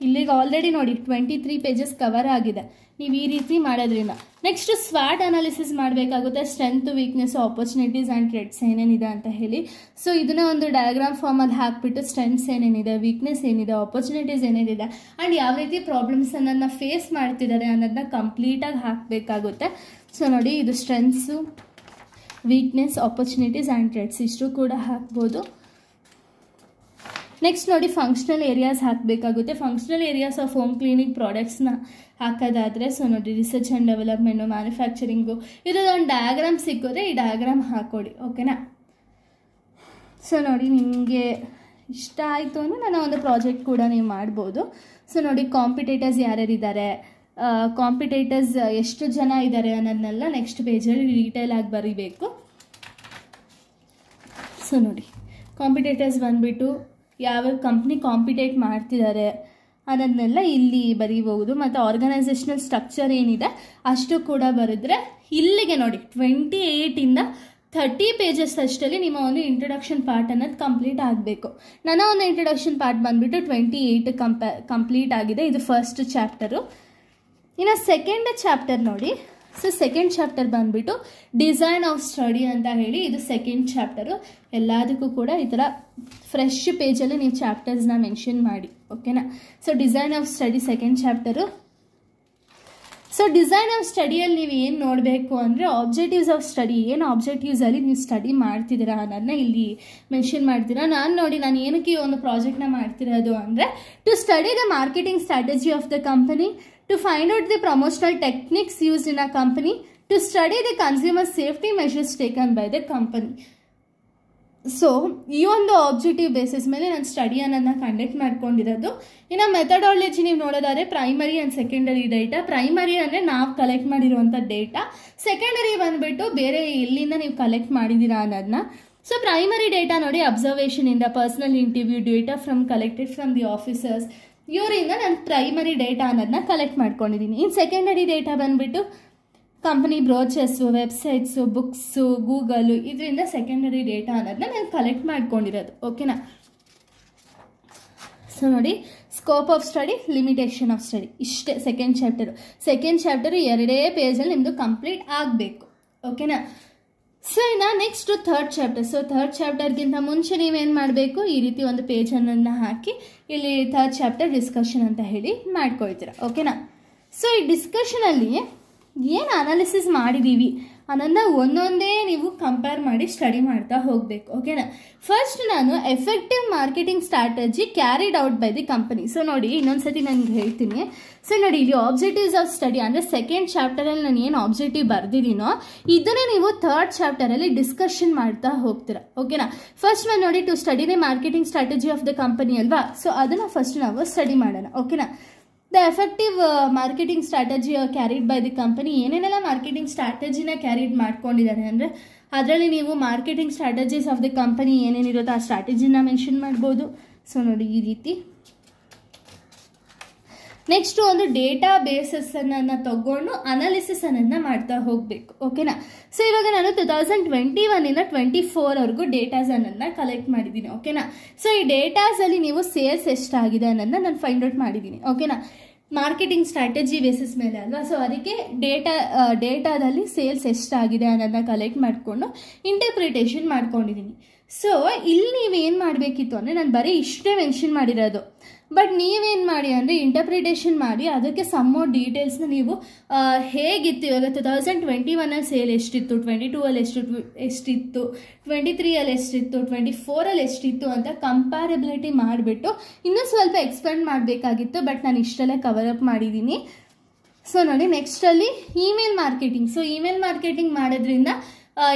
ಇಲ್ಲಿಗೆ ಆಲ್ರೆಡಿ ನೋಡಿ 23 ಪೇಜಸ್ ಕವರ್ ಆಗಿದೆ ನೀವು ಈ ರೀತಿ ಮಾಡೋದ್ರಿಂದ. ನೆಕ್ಸ್ಟ್ ಸ್ವಾಟ್ ಅನಾಲಿಸಿಸ್ ಮಾಡಬೇಕಾಗುತ್ತೆ, strength, weakness, opportunities and threats ಏನೇನಿದೆ ಅಂತ ಹೇಳಿ. ಸೊ ಇದನ್ನ ಒಂದು ಡಯಾಗ್ರಾಮ್ ಫಾರ್ಮಲ್ಲಿ ಹಾಕಿಬಿಟ್ಟು ಸ್ಟ್ರೆಂತ್ಸ್ ಏನೇನಿದೆ, ವೀಕ್ನೆಸ್ ಏನಿದೆ, ಆಪರ್ಚುನಿಟೀಸ್ ಏನೇನಿದೆ ಆ್ಯಂಡ್ ಯಾವ ರೀತಿ ಪ್ರಾಬ್ಲಮ್ಸ್ ಅನ್ನೋದನ್ನ ಫೇಸ್ ಮಾಡ್ತಿದ್ದಾರೆ ಅನ್ನೋದನ್ನ ಕಂಪ್ಲೀಟಾಗಿ ಹಾಕಬೇಕಾಗುತ್ತೆ. ಸೊ ನೋಡಿ, ಇದು strengths, weakness, opportunities and threats ಇಷ್ಟು ಕೂಡ ಹಾಕ್ಬೋದು. ನೆಕ್ಸ್ಟ್ ನೋಡಿ, ಫಂಕ್ಷನಲ್ ಏರಿಯಾಸ್ ಹಾಕಬೇಕಾಗುತ್ತೆ. Functional areas of home clinic ಪ್ರಾಡಕ್ಟ್ಸ್ನ ಹಾಕೋದಾದರೆ, ಸೊ ನೋಡಿ, ರಿಸರ್ಚ್ ಆ್ಯಂಡ್ ಡೆವಲಪ್ಮೆಂಟು, ಮ್ಯಾನುಫ್ಯಾಕ್ಚರಿಂಗು, ಇದೊಂದು ಡಯಾಗ್ರಾಮ್ ಸಿಕ್ಕಿದ್ರೆ ಈ ಡಯಾಗ್ರಾಮ್ ಹಾಕ್ಕೊಡಿ. ಓಕೆನಾ? ಸೊ ನೋಡಿ, ನಿಮಗೆ ಇಷ್ಟ ಆಯಿತು ಅಂದರೆ ನಾನು ಒಂದು ಪ್ರಾಜೆಕ್ಟ್ ಕೂಡ ನೀವು ಮಾಡ್ಬೋದು. ಸೊ ನೋಡಿ, ಕಾಂಪಿಟೇಟರ್ಸ್ ಯಾರ್ಯಾರಿದ್ದಾರೆ, ಕಾಂಪಿಟೇಟರ್ಸ್ ಎಷ್ಟು ಜನ ಇದ್ದಾರೆ ಅನ್ನೋದನ್ನೆಲ್ಲ ನೆಕ್ಸ್ಟ್ ಪೇಜಲ್ಲಿ ಡೀಟೇಲ್ ಆಗಿ ಬರೀಬೇಕು. ಸೊ ನೋಡಿ, ಕಾಂಪಿಟೇಟರ್ಸ್ ಬಂದುಬಿಟ್ಟು ಯಾವ ಕಂಪ್ನಿ ಕಾಂಪಿಟೇಟ್ ಮಾಡ್ತಿದ್ದಾರೆ ಅನ್ನೋದನ್ನೆಲ್ಲ ಇಲ್ಲಿ ಬರೀಬಹುದು. ಮತ್ತು ಆರ್ಗನೈಸೇಷನಲ್ ಸ್ಟ್ರಕ್ಚರ್ ಏನಿದೆ ಅಷ್ಟು ಕೂಡ ಬರೆದ್ರೆ ಇಲ್ಲಿಗೆ ನೋಡಿ 28ಇಂದ 30 ಪೇಜಸ್ ಅಷ್ಟರಲ್ಲಿ ನಿಮ್ಮ ಒಂದು ಇಂಟ್ರೊಡಕ್ಷನ್ ಪಾರ್ಟ್ ಅನ್ನೋದು ಕಂಪ್ಲೀಟ್ ಆಗಬೇಕು. ನನ್ನ ಒಂದು ಇಂಟ್ರೊಡಕ್ಷನ್ ಪಾರ್ಟ್ ಬಂದುಬಿಟ್ಟು 28 ಕಂಪ್ಲೀಟ್ ಆಗಿದೆ. ಇದು ಫಸ್ಟ್ ಚಾಪ್ಟರು. ಇನ್ನು ಸೆಕೆಂಡ್ ಚಾಪ್ಟರ್ ನೋಡಿ, ಸೊ ಸೆಕೆಂಡ್ ಚಾಪ್ಟರ್ ಬಂದುಬಿಟ್ಟು ಡಿಸೈನ್ ಆಫ್ ಸ್ಟಡಿ ಅಂತ ಹೇಳಿ, ಇದು ಸೆಕೆಂಡ್ ಚಾಪ್ಟರು. ಎಲ್ಲದಕ್ಕೂ ಕೂಡ ಈ ಥರ ಫ್ರೆಶ್ ಪೇಜಲ್ಲಿ ನೀವು ಚಾಪ್ಟರ್ಸ್ನ ಮೆನ್ಷನ್ ಮಾಡಿ. ಓಕೆನಾ? So design of study second chapter. So design of ಸ್ಟಡಿಯಲ್ಲಿ ನೀವು ಏನು ನೋಡಬೇಕು ಅಂದರೆ ಆಬ್ಜೆಕ್ಟಿವ್ಸ್ ಆಫ್ ಸ್ಟಡಿ, ಏನು ಆಬ್ಜೆಕ್ಟಿವ್ಸಲ್ಲಿ ನೀವು ಸ್ಟಡಿ ಮಾಡ್ತಿದ್ದೀರಾ ಅನ್ನೋದನ್ನ ಇಲ್ಲಿ ಮೆನ್ಷನ್ ಮಾಡ್ತೀರಾ. ನಾನು ಏನಕ್ಕೆ ಒಂದು ಪ್ರಾಜೆಕ್ಟ್ನ ಮಾಡ್ತಿರೋದು ಅಂದರೆ to study the marketing strategy of the company, to find out the promotional techniques used in a company, to study the consumer safety measures taken by the company. So ಈ ಒಂದು ಆಬ್ಜೆಕ್ಟಿವ್ ಬೇಸಿಸ್ ಮೇಲೆ ನಾನು study ಅನ್ನೋದನ್ನ conduct ಮಾಡ್ಕೊಂಡಿರೋದು. ಇನ್ನು methodology ನೀವು ನೋಡೋದಾದ್ರೆ primary and secondary data. Primary ಅಂದರೆ ನಾವು ಕಲೆಕ್ಟ್ ಮಾಡಿರುವಂಥ ಡೇಟಾ, ಸೆಕೆಂಡರಿ ಬಂದುಬಿಟ್ಟು ಬೇರೆ ಎಲ್ಲಿಂದ ನೀವು ಕಲೆಕ್ಟ್ ಮಾಡಿದ್ದೀರಾ ಅನ್ನೋದನ್ನ. ಸೊ ಪ್ರೈಮರಿ ಡೇಟಾ ನೋಡಿ, ಅಬ್ಸರ್ವೇಷನಿಂದ, personal interview, data from collected from the officers, ಇವರಿಂದ ನಾನು ಪ್ರೈಮರಿ ಡೇಟಾ ಅನ್ನೋದನ್ನ ಕಲೆಕ್ಟ್ ಮಾಡ್ಕೊಂಡಿದ್ದೀನಿ. ಇನ್ನು ಸೆಕೆಂಡರಿ ಡೇಟಾ ಬಂದುಬಿಟ್ಟು company brochures, websites, books, Google, ಇದರಿಂದ ಸೆಕೆಂಡರಿ ಡೇಟಾ ಅನ್ನೋದನ್ನ ನಾನು ಕಲೆಕ್ಟ್ ಮಾಡ್ಕೊಂಡಿರೋದು. ಓಕೆನಾ? ಸೊ ನೋಡಿ, scope of study, limitation of study, ಇಷ್ಟೇ ಸೆಕೆಂಡ್ ಚಾಪ್ಟರು. ಸೆಕೆಂಡ್ ಚಾಪ್ಟರು 2 ಪೇಜಲ್ಲಿ ನಿಮ್ಮದು ಕಂಪ್ಲೀಟ್ ಆಗಬೇಕು. ಓಕೆನಾ? ಸೊ ಇನ್ನು next third chapter. So third ಚಾಪ್ಟರ್ಗಿಂತ ಮುಂಚೆ ನೀವೇನು ಮಾಡಬೇಕು, ಈ ರೀತಿ ಒಂದು ಪೇಜನ್ನು ಹಾಕಿ ಇಲ್ಲಿ ಥರ್ಡ್ ಚಾಪ್ಟರ್ ಡಿಸ್ಕಷನ್ ಅಂತ ಹೇಳಿ ಮಾಡ್ಕೊಳ್ತೀರಾ. ಓಕೆನಾ? ಸೊ ಈ ಡಿಸ್ಕಷನಲ್ಲಿ ಏನು ಅನಾಲಿಸಿಸ್ ಮಾಡಿದ್ದೀವಿ ಅನ್ನೋದನ್ನ ಒಂದೊಂದೇ ನೀವು ಕಂಪೇರ್ ಮಾಡಿ ಸ್ಟಡಿ ಮಾಡ್ತಾ ಹೋಗಬೇಕು. ಓಕೆನಾ? ಫಸ್ಟ್ ನಾನು effective marketing strategy carried out by the company. So ನೋಡಿ, ಇನ್ನೊಂದ್ಸತಿ ನನಗೆ ಹೇಳ್ತೀನಿ. ಸೊ ನೋಡಿ, ಇಲ್ಲಿ ಆಬ್ಜೆಕ್ಟಿವ್ಸ್ ಆಫ್ ಸ್ಟಡಿ ಅಂದರೆ ಸೆಕೆಂಡ್ ಚಾಪ್ಟರಲ್ಲಿ ನಾನು ಏನು ಆಬ್ಜೆಕ್ಟಿವ್ ಬರ್ದಿದ್ದೀನೋ ಇದನ್ನೇ ನೀವು ಥರ್ಡ್ ಚಾಪ್ಟರಲ್ಲಿ ಡಿಸ್ಕಷನ್ ಮಾಡ್ತಾ ಹೋಗ್ತೀರಾ. ಓಕೆನಾ? ಫಸ್ಟ್ ನಾನು ನೋಡಿ, to study the marketing strategy of the company ಅಲ್ವಾ. ಸೊ ಅದನ್ನು ಫಸ್ಟ್ ನಾವು ಸ್ಟಡಿ ಮಾಡೋಣ. ಓಕೆನಾ? The effective marketing strategy carried by the company, ಏನೇನೆಲ್ಲ ಮಾರ್ಕೆಟಿಂಗ್ ಸ್ಟ್ರಾಟಜಿನ ಕ್ಯಾರಿಡ್ ಮಾಡ್ಕೊಂಡಿದ್ದಾರೆ ಅಂದರೆ ಅದರಲ್ಲಿ ನೀವು marketing strategies of the company ಏನೇನಿರುತ್ತೋ ಆ ಸ್ಟ್ರಾಟಜಿನ ಮೆನ್ಷನ್ ಮಾಡ್ಬೋದು. ಸೊ ನೋಡಿ, ಈ ರೀತಿ. ನೆಕ್ಸ್ಟು ಒಂದು ಡೇಟಾ ಬೇಸಸ್ಸನ್ನು ತಗೊಂಡು ಅನಾಲಿಸಿಸ್ ಅನ್ನೋದನ್ನ ಮಾಡ್ತಾ ಹೋಗಬೇಕು. ಓಕೆನಾ? ಸೊ ಇವಾಗ ನಾನು 2021ಇಂದ 24ವರೆಗೂ ಡೇಟಾಸ್ ಅನ್ನೋದನ್ನ ಕಲೆಕ್ಟ್ ಮಾಡಿದ್ದೀನಿ. ಓಕೆನಾ? ಸೊ ಈ ಡೇಟಾಸಲ್ಲಿ ನೀವು ಸೇಲ್ಸ್ ಎಷ್ಟಾಗಿದೆ ಅನ್ನೋದನ್ನ ನಾನು ಫೈಂಡ್ ಔಟ್ ಮಾಡಿದ್ದೀನಿ. ಓಕೆನಾ? ಮಾರ್ಕೆಟಿಂಗ್ ಸ್ಟ್ರಾಟಜಿ ಬೇಸಿಸ್ ಮೇಲೆ ಅಲ್ವಾ. ಸೊ ಅದಕ್ಕೆ ಡೇಟಾದಲ್ಲಿ ಸೇಲ್ಸ್ ಎಷ್ಟಾಗಿದೆ ಅನ್ನೋದನ್ನ ಕಲೆಕ್ಟ್ ಮಾಡಿಕೊಂಡು ಇಂಟರ್ಪ್ರಿಟೇಷನ್ ಮಾಡ್ಕೊಂಡಿದ್ದೀನಿ. ಸೊ ಇಲ್ಲಿ ನೀವೇನು ಮಾಡಬೇಕಿತ್ತು ಅಂದರೆ, ನಾನು ಬರೀ ಇಷ್ಟೇ ಮೆನ್ಷನ್ ಮಾಡಿರೋದು, ಬಟ್ ನೀವೇನು ಮಾಡಿ ಅಂದರೆ ಇಂಟರ್ಪ್ರಿಟೇಷನ್ ಮಾಡಿ ಅದಕ್ಕೆ ಸಮ್ ಮೋರ್ ಡೀಟೇಲ್ಸ್ನ ನೀವು ಹೇಗಿತ್ತು, ಇವಾಗ 2021ಅಲ್ಲಿ ಸೇಲ್ ಎಷ್ಟಿತ್ತು, 22ಅಲ್ಲಿ ಎಷ್ಟಿತ್ತು, 23ಅಲ್ಲಿ ಎಷ್ಟಿತ್ತು, 24ಅಲ್ಲಿ ಎಷ್ಟಿತ್ತು ಅಂತ ಕಂಪ್ಯಾರಬಿಲಿಟಿ ಮಾಡಿಬಿಟ್ಟು ಇನ್ನೂ ಸ್ವಲ್ಪ ಎಕ್ಸ್ಪ್ಲೇನ್ ಮಾಡಬೇಕಾಗಿತ್ತು, ಬಟ್ ನಾನು ಇಷ್ಟೆಲ್ಲ ಕವರ್ ಅಪ್ ಮಾಡಿದ್ದೀನಿ. ಸೊ ನೋಡಿ, ನೆಕ್ಸ್ಟಲ್ಲಿ email marketing. So email marketing ಮಾಡೋದ್ರಿಂದ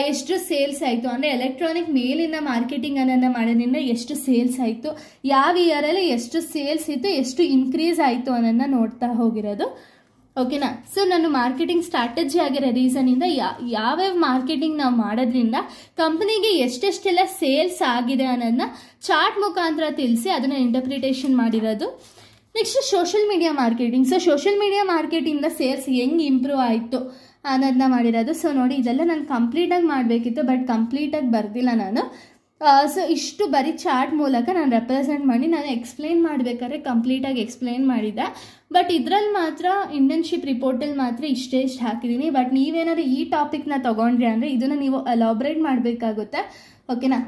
ಎಷ್ಟು ಸೇಲ್ಸ್ ಆಯಿತು ಅಂದರೆ ಎಲೆಕ್ಟ್ರಾನಿಕ್ ಮೇಲಿನ ಮಾರ್ಕೆಟಿಂಗ್ ಅನ್ನೋದನ್ನ ಮಾಡೋದ್ರಿಂದ ಎಷ್ಟು ಸೇಲ್ಸ್ ಆಯಿತು, ಯಾವ ಇಯರಲ್ಲಿ ಎಷ್ಟು ಸೇಲ್ಸ್ ಇತ್ತು, ಎಷ್ಟು ಇನ್ಕ್ರೀಸ್ ಆಯಿತು ಅನ್ನೋದನ್ನ ನೋಡ್ತಾ ಹೋಗಿರೋದು. ಓಕೆನಾ? ಸೊ ನಾನು ಮಾರ್ಕೆಟಿಂಗ್ ಸ್ಟ್ರಾಟಜಿ ಆಗಿರೋ ರೀಸನಿಂದ ಯಾವ್ಯಾವ ಮಾರ್ಕೆಟಿಂಗ್ ನಾವು ಮಾಡೋದ್ರಿಂದ ಕಂಪ್ನಿಗೆ ಎಷ್ಟೆಷ್ಟೆಲ್ಲ ಸೇಲ್ಸ್ ಆಗಿದೆ ಅನ್ನೋದನ್ನ ಚಾರ್ಟ್ ಮುಖಾಂತರ ತಿಳಿಸಿ ಅದನ್ನು ಇಂಟರ್ಪ್ರಿಟೇಷನ್ ಮಾಡಿರೋದು. Next social media marketing. So social media ಮಾರ್ಕೆಟಿಂದ ಸೇಲ್ಸ್ ಹೆಂಗೆ ಇಂಪ್ರೂವ್ ಆಯಿತು ಅನ್ನೋದನ್ನ ಮಾಡಿರೋದು. ಸೊ ನೋಡಿ, ಇದೆಲ್ಲ ನಾನು ಕಂಪ್ಲೀಟಾಗಿ ಮಾಡಬೇಕಿತ್ತು, ಬಟ್ ಕಂಪ್ಲೀಟಾಗಿ ಬರ್ದಿಲ್ಲ ನಾನು. ಸೊ ಇಷ್ಟು ಬರೀ ಚಾರ್ಟ್ ಮೂಲಕ ನಾನು ರೆಪ್ರೆಸೆಂಟ್ ಮಾಡಿ ನಾನು ಎಕ್ಸ್ಪ್ಲೇನ್ ಮಾಡಬೇಕಾದ್ರೆ ಕಂಪ್ಲೀಟಾಗಿ ಎಕ್ಸ್ಪ್ಲೇನ್ ಮಾಡಿದ್ದೆ, ಬಟ್ ಇದರಲ್ಲಿ ಮಾತ್ರ ಇಂಟರ್ನ್ಶಿಪ್ ರಿಪೋರ್ಟಲ್ಲಿ ಮಾತ್ರ ಇಷ್ಟು ಹಾಕಿದ್ದೀನಿ. ಬಟ್ ನೀವೇನಾದ್ರು ಈ ಟಾಪಿಕ್ನ ತೊಗೊಂಡ್ರಿ ಅಂದರೆ ಇದನ್ನು ನೀವು ಎಲಾಬ್ರೇಟ್ ಮಾಡಬೇಕಾಗುತ್ತೆ. ಓಕೆನಾ?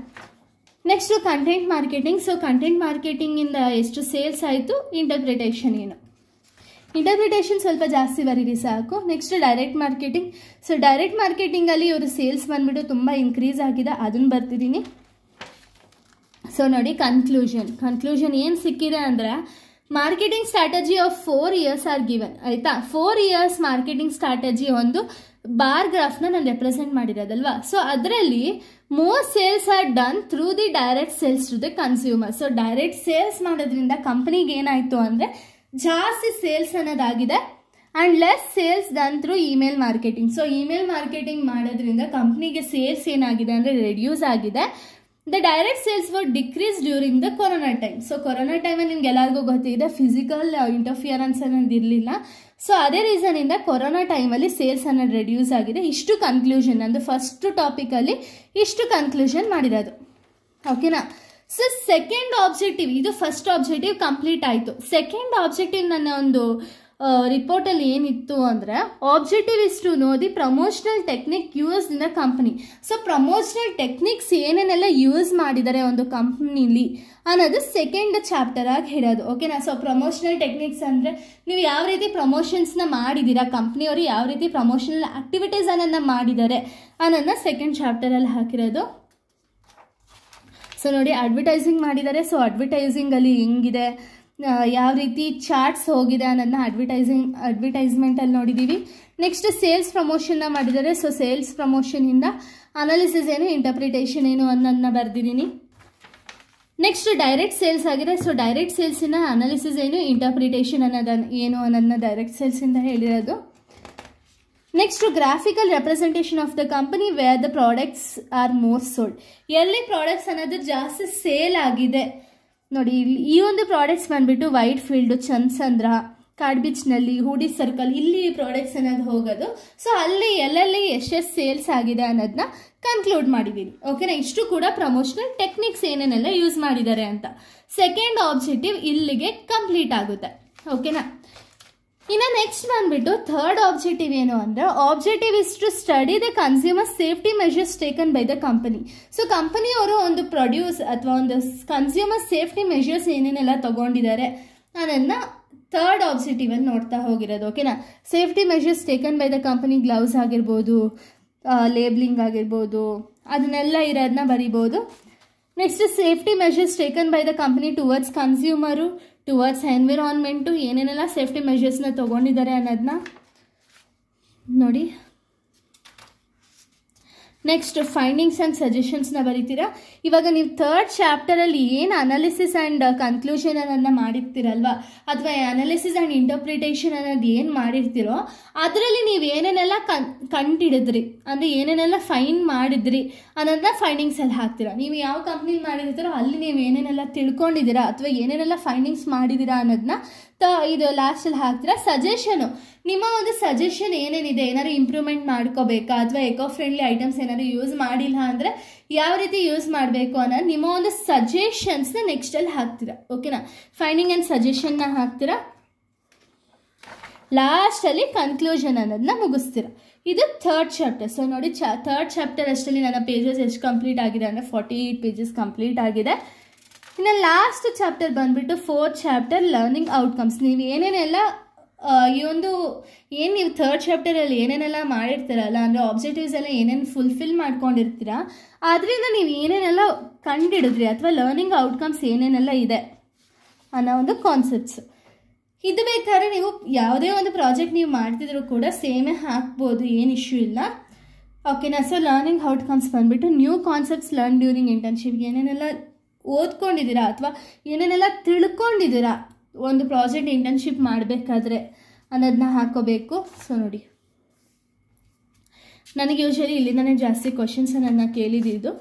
Next content marketing. So content ಮಾರ್ಕೆಟಿಂಗಿಂದ ಎಷ್ಟು ಸೇಲ್ಸ್ ಆಯಿತು, ಇಂಟರ್ಪ್ರಿಟೇಷನ್ ಏನು, ಇಂಟರ್ಪ್ರಿಟೇಷನ್ ಸ್ವಲ್ಪ ಜಾಸ್ತಿ ಬರೀರಿ ಸಾಕು. Next direct marketing. So direct ಮಾರ್ಕೆಟಿಂಗಲ್ಲಿ ಇವರು ಸೇಲ್ಸ್ ಬಂದ್ಬಿಟ್ಟು ತುಂಬ ಇನ್ಕ್ರೀಸ್ ಆಗಿದೆ, ಅದನ್ನು ಬರ್ತಿದ್ದೀನಿ. ಸೊ ನೋಡಿ, ಕನ್ಕ್ಲೂಷನ್ ಏನು ಸಿಕ್ಕಿದೆ ಅಂದರೆ, marketing strategy of 4 years are given. ಆಯಿತಾ? 4 years ಮಾರ್ಕೆಟಿಂಗ್ ಸ್ಟ್ರಾಟಜಿ ಒಂದು ಬಾರ್ ಗ್ರಾಫ್ನ ನಾನು ರೆಪ್ರೆಸೆಂಟ್ ಮಾಡಿರೋದಲ್ವಾ. ಸೊ ಅದರಲ್ಲಿ more sales are done through the direct sales to the consumer. So direct sales ಮಾಡೋದ್ರಿಂದ ಕಂಪ್ನಿಗೆ ಏನಾಯಿತು ಅಂದರೆ ಜಾಸ್ತಿ ಸೇಲ್ಸ್ ಅನ್ನೋದಾಗಿದೆ, and less sales done through email marketing. So email marketing ಮಾಡೋದ್ರಿಂದ ಕಂಪ್ನಿಗೆ ಸೇಲ್ಸ್ ಏನಾಗಿದೆ ಅಂದರೆ ರೆಡ್ಯೂಸ್ ಆಗಿದೆ. The direct sales were decrease during the corona time. So corona ಟೈಮಲ್ಲಿ ನಿಮ್ಗೆ ಎಲ್ಲರಿಗೂ ಗೊತ್ತಿದೆ, ಫಿಸಿಕಲ್ ಇಂಟರ್ಫಿಯರೆನ್ಸ್ ಅನ್ನೋದು ಇರಲಿಲ್ಲ. ಸೊ ಅದೇ ರೀಸನಿಂದ ಕೊರೋನಾ ಟೈಮಲ್ಲಿ ಸೇಲ್ಸ್ ಅನ್ನೋದು ರೆಡ್ಯೂಸ್ ಆಗಿದೆ. ಇಷ್ಟು ಕನ್ಕ್ಲೂಷನ್, ನಂದು ಫಸ್ಟ್ ಟಾಪಿಕಲ್ಲಿ ಇಷ್ಟು ಕನ್ಕ್ಲೂಷನ್ ಮಾಡಿರೋದು. ಓಕೆನಾ? ಸೊ ಸೆಕೆಂಡ್ ಆಬ್ಜೆಕ್ಟಿವ್, ಇದು ಫಸ್ಟ್ ಆಬ್ಜೆಕ್ಟಿವ್ ಕಂಪ್ಲೀಟ್ ಆಯಿತು. ಸೆಕೆಂಡ್ ಆಬ್ಜೆಕ್ಟಿವ್ ನನ್ನ ಒಂದು ರಿಪೋರ್ಟಲ್ಲಿ ಏನಿತ್ತು ಅಂದರೆ, objective is to know the promotional technique use in the company. So promotional techniques ಏನೇನೆಲ್ಲ ಯೂಸ್ ಮಾಡಿದ್ದಾರೆ ಒಂದು ಕಂಪ್ನಿಲಿ ಅನ್ನೋದು ಸೆಕೆಂಡ್ ಚಾಪ್ಟರ್ ಆಗಿ ಹೇಳೋದು. ಓಕೆನಾ? ಸೊ ಪ್ರಮೋಷನಲ್ ಟೆಕ್ನಿಕ್ಸ್ ಅಂದರೆ ನೀವು ಯಾವ ರೀತಿ ಪ್ರಮೋಷನ್ಸ್ನ ಮಾಡಿದ್ದೀರಾ, ಕಂಪ್ನಿಯವರು ಯಾವ ರೀತಿ ಪ್ರಮೋಷನಲ್ ಆಕ್ಟಿವಿಟೀಸ್ ಅನ್ನೋದನ್ನ ಮಾಡಿದ್ದಾರೆ ಅನ್ನೋದನ್ನ ಸೆಕೆಂಡ್ ಚಾಪ್ಟರಲ್ಲಿ ಹಾಕಿರೋದು. ಸೊ ನೋಡಿ, ಅಡ್ವರ್ಟೈಸಿಂಗ್ ಮಾಡಿದ್ದಾರೆ. ಸೊ ಅಡ್ವರ್ಟೈಸಿಂಗಲ್ಲಿ ಹೆಂಗಿದೆ, ಯಾವ ರೀತಿ ಚಾರ್ಟ್ಸ್ ಹೋಗಿದೆ ಅನ್ನೋದನ್ನ ಅಡ್ವರ್ಟೈಸ್ಮೆಂಟಲ್ಲಿ ನೋಡಿದ್ದೀವಿ. ನೆಕ್ಸ್ಟ್ ಸೇಲ್ಸ್ ಪ್ರಮೋಷನ್ನ ಮಾಡಿದ್ದಾರೆ. ಸೊ ಸೇಲ್ಸ್ ಪ್ರಮೋಷನಿಂದ ಅನಾಲಿಸಿಸ್ ಏನು, ಇಂಟರ್ಪ್ರಿಟೇಷನ್ ಏನು ಅನ್ನೋದನ್ನ ಬರೆದಿದ್ದೀನಿ. ನೆಕ್ಸ್ಟ್ ಡೈರೆಕ್ಟ್ ಸೇಲ್ಸ್ ಆಗಿದೆ. ಸೊ ಡೈರೆಕ್ಟ್ ಸೇಲ್ಸಿನ ಅನಾಲಿಸಿಸ್ ಏನು, ಇಂಟರ್ಪ್ರಿಟೇಷನ್ ಏನು ಅನ್ನೋದನ್ನ ಡೈರೆಕ್ಟ್ ಸೇಲ್ಸಿಂದ ಹೇಳಿರೋದು. Next graphical representation of the company where the products are more sold. ಎಲ್ಲಿ ಪ್ರಾಡಕ್ಟ್ಸ್ ಅನ್ನೋದು ಜಾಸ್ತಿ ಸೇಲ್ ಆಗಿದೆ ನೋಡಿ. ಈ ಒಂದು ಪ್ರಾಡಕ್ಟ್ಸ್ ಬಂದ್ಬಿಟ್ಟು ವೈಟ್ ಫೀಲ್ಡ್, ಚಂದ್ಸಂದ್ರ, ಕಾಡ್ಬಿಚ್ನಲ್ಲಿ, ಹೂಡಿ ಸರ್ಕಲ್, ಇಲ್ಲಿ ಪ್ರಾಡಕ್ಟ್ಸ್ ಅನ್ನೋದು ಹೋಗೋದು. ಸೊ ಅಲ್ಲಿ ಎಲ್ಲೆಲ್ಲಿ ಎಷ್ಟೆಷ್ಟು ಸೇಲ್ಸ್ ಆಗಿದೆ ಅನ್ನೋದನ್ನ ಕನ್ಕ್ಲೂಡ್ ಮಾಡಿದ್ದೀನಿ. ಓಕೆನಾ, ಇಷ್ಟು ಕೂಡ ಪ್ರಮೋಷನಲ್ ಟೆಕ್ನಿಕ್ಸ್ ಏನೇನೆಲ್ಲ ಯೂಸ್ ಮಾಡಿದ್ದಾರೆ ಅಂತ. ಸೆಕೆಂಡ್ ಆಬ್ಜೆಕ್ಟಿವ್ ಇಲ್ಲಿಗೆ ಕಂಪ್ಲೀಟ್ ಆಗುತ್ತೆ. ಓಕೆನಾ, ಇನ್ನು ನೆಕ್ಸ್ಟ್ ಬಂದ್ಬಿಟ್ಟು ಥರ್ಡ್ ಆಬ್ಜೆಕ್ಟಿವ್ ಏನು ಅಂದರೆ, objective is to study the consumer safety measures taken by the company. So ಕಂಪನಿಯವರು ಒಂದು ಪ್ರೊಡ್ಯೂಸ್ ಅಥವಾ ಒಂದು ಕನ್ಸ್ಯೂಮರ್ ಸೇಫ್ಟಿ ಮೆಷರ್ಸ್ ಏನೇನೆಲ್ಲ ತಗೊಂಡಿದ್ದಾರೆ ಅದನ್ನು ಥರ್ಡ್ ಆಬ್ಜೆಕ್ಟಿವ್ ಅಲ್ಲಿ ನೋಡ್ತಾ ಹೋಗಿರೋದು. ಓಕೆನಾ, safety measures taken by the company, gloves ಆಗಿರ್ಬೋದು, ಲೇಬ್ಲಿಂಗ್ ಆಗಿರ್ಬೋದು, ಅದನ್ನೆಲ್ಲ ಇರೋದನ್ನ ಬರಿಬೋದು. Next safety measures taken by the company towards consumer, towards environment, ಏನೇನೆಲ್ಲ ಸೇಫ್ಟಿ ಮೆಷರ್ಸ್ನ ತೊಗೊಂಡಿದ್ದಾರೆ ಅನ್ನೋದನ್ನ ನೋಡಿ. ನೆಕ್ಸ್ಟ್ ಫೈಂಡಿಂಗ್ಸ್ ಆ್ಯಂಡ್ ಸಜೆಷನ್ಸ್ನ ಬರೀತೀರಾ. ಇವಾಗ ನೀವು ಥರ್ಡ್ ಚಾಪ್ಟರಲ್ಲಿ ಏನು ಅನಾಲಿಸಿಸ್ ಆ್ಯಂಡ್ ಕನ್ಕ್ಲೂಷನ್ ಅನ್ನೋದನ್ನ ಮಾಡಿರ್ತೀರಲ್ವ, ಅಥವಾ ಅನಾಲಿಸಿಸ್ ಆ್ಯಂಡ್ ಇಂಟರ್ಪ್ರಿಟೇಷನ್ ಅನ್ನೋದು ಏನು ಮಾಡಿರ್ತೀರೋ ಅದರಲ್ಲಿ ನೀವು ಏನೇನೆಲ್ಲ ಕಂಡಿಡಿದ್ರಿ, ಅಂದರೆ ಏನೇನೆಲ್ಲ ಫೈಂಡ್ ಮಾಡಿದ್ರಿ ಅನ್ನೋದನ್ನ ಫೈಂಡಿಂಗ್ಸಲ್ಲಿ ಹಾಕ್ತೀರಾ. ನೀವು ಯಾವ ಕಂಪ್ನಿಲಿ ಮಾಡಿರ್ತೀರೋ ಅಲ್ಲಿ ನೀವು ಏನೇನೆಲ್ಲ ತಿಳ್ಕೊಂಡಿದ್ದೀರಾ ಅಥವಾ ಏನೇನೆಲ್ಲ ಫೈಂಡಿಂಗ್ಸ್ ಮಾಡಿದ್ದೀರಾ ಅನ್ನೋದನ್ನ ಇದು ಲಾಸ್ಟಲ್ಲಿ ಹಾಕ್ತೀರಾ. ಸಜೆಷನು, ನಿಮ್ಮ ಒಂದು ಸಜೆಷನ್ ಏನೇನಿದೆ, ಏನಾದ್ರು ಇಂಪ್ರೂವ್ಮೆಂಟ್ ಮಾಡ್ಕೋಬೇಕಾ ಅಥವಾ ಎಕೋ ಫ್ರೆಂಡ್ಲಿ ಐಟಮ್ಸ್ ಏನಾದ್ರು ಯೂಸ್ ಮಾಡಿಲ್ಲ ಅಂದರೆ ಯಾವ ರೀತಿ ಯೂಸ್ ಮಾಡಬೇಕು ಅನ್ನೋದು ನಿಮ್ಮ ಒಂದು ಸಜೆಷನ್ಸ್ನ ನೆಕ್ಸ್ಟಲ್ಲಿ ಹಾಕ್ತೀರಾ. ಓಕೆನಾ, ಫೈಂಡಿಂಗ್ ಆ್ಯಂಡ್ ಸಜೆಷನ್ನ ಹಾಕ್ತೀರಾ. ಲಾಸ್ಟಲ್ಲಿ ಕನ್ಕ್ಲೂಷನ್ ಅನ್ನೋದನ್ನ ಮುಗಿಸ್ತೀರಾ. ಇದು ಥರ್ಡ್ ಚಾಪ್ಟರ್. ಸೊ ನೋಡಿ, ಥರ್ಡ್ ಚಾಪ್ಟರ್ ಅಷ್ಟರಲ್ಲಿ ನನ್ನ ಪೇಜಸ್ ಎಷ್ಟು ಕಂಪ್ಲೀಟ್ ಆಗಿದೆ ಅಂದರೆ 48 ಪೇಜಸ್ ಕಂಪ್ಲೀಟ್ ಆಗಿದೆ. ಇನ್ನು ಲಾಸ್ಟ್ ಚಾಪ್ಟರ್ ಬಂದ್ಬಿಟ್ಟು ಫೋರ್ತ್ ಚಾಪ್ಟರ್ ಲರ್ನಿಂಗ್ ಔಟ್ಕಮ್ಸ್. ನೀವು ಏನೇನೆಲ್ಲ ಈ ಒಂದು ಏನು ನೀವು ಥರ್ಡ್ ಚಾಪ್ಟರಲ್ಲಿ ಏನೇನೆಲ್ಲ ಮಾಡಿರ್ತೀರಲ್ಲ, ಅಂದರೆ ಆಬ್ಜೆಕ್ಟಿವ್ಸ್ ಎಲ್ಲ ಏನೇನು ಫುಲ್ಫಿಲ್ ಮಾಡ್ಕೊಂಡಿರ್ತೀರ, ಅದರಿಂದ ನೀವು ಏನೇನೆಲ್ಲ ಕಂಡಿಡಿದ್ರಿ ಅಥವಾ ಲರ್ನಿಂಗ್ ಔಟ್ಕಮ್ಸ್ ಏನೇನೆಲ್ಲ ಇದೆ ಅನ್ನೋ ಒಂದು ಕಾನ್ಸೆಪ್ಟ್ಸ್. ಇದು ಬೇಕಾದ್ರೆ ನೀವು ಯಾವುದೇ ಒಂದು ಪ್ರಾಜೆಕ್ಟ್ ನೀವು ಮಾಡ್ತಿದ್ರು ಕೂಡ ಸೇಮೇ ಹಾಕ್ಬೋದು, ಏನು ಇಶ್ಯೂ ಇಲ್ಲ. ಓಕೆನಾ, ಸೊ ಲರ್ನಿಂಗ್ ಔಟ್ಕಮ್ಸ್ ಬಂದ್ಬಿಟ್ಟು new concepts learn during internship. ಏನೇನೆಲ್ಲ ಓದ್ಕೊಂಡಿದ್ದೀರಾ ಅಥವಾ ಏನೇನೆಲ್ಲ ತಿಳ್ಕೊಂಡಿದ್ದೀರಾ ಒಂದು ಪ್ರಾಜೆಕ್ಟ್ ಇಂಟರ್ನ್ಶಿಪ್ ಮಾಡಬೇಕಾದ್ರೆ ಅನ್ನೋದನ್ನ ಹಾಕೋಬೇಕು. ಸೊ ನೋಡಿ, ನನಗೆ ಯೂಶ್ವಲಿ ಇಲ್ಲಿಂದನೇ ಜಾಸ್ತಿ ಕ್ವಶನ್ಸನ್ನು ಕೇಳಿದ್ದು.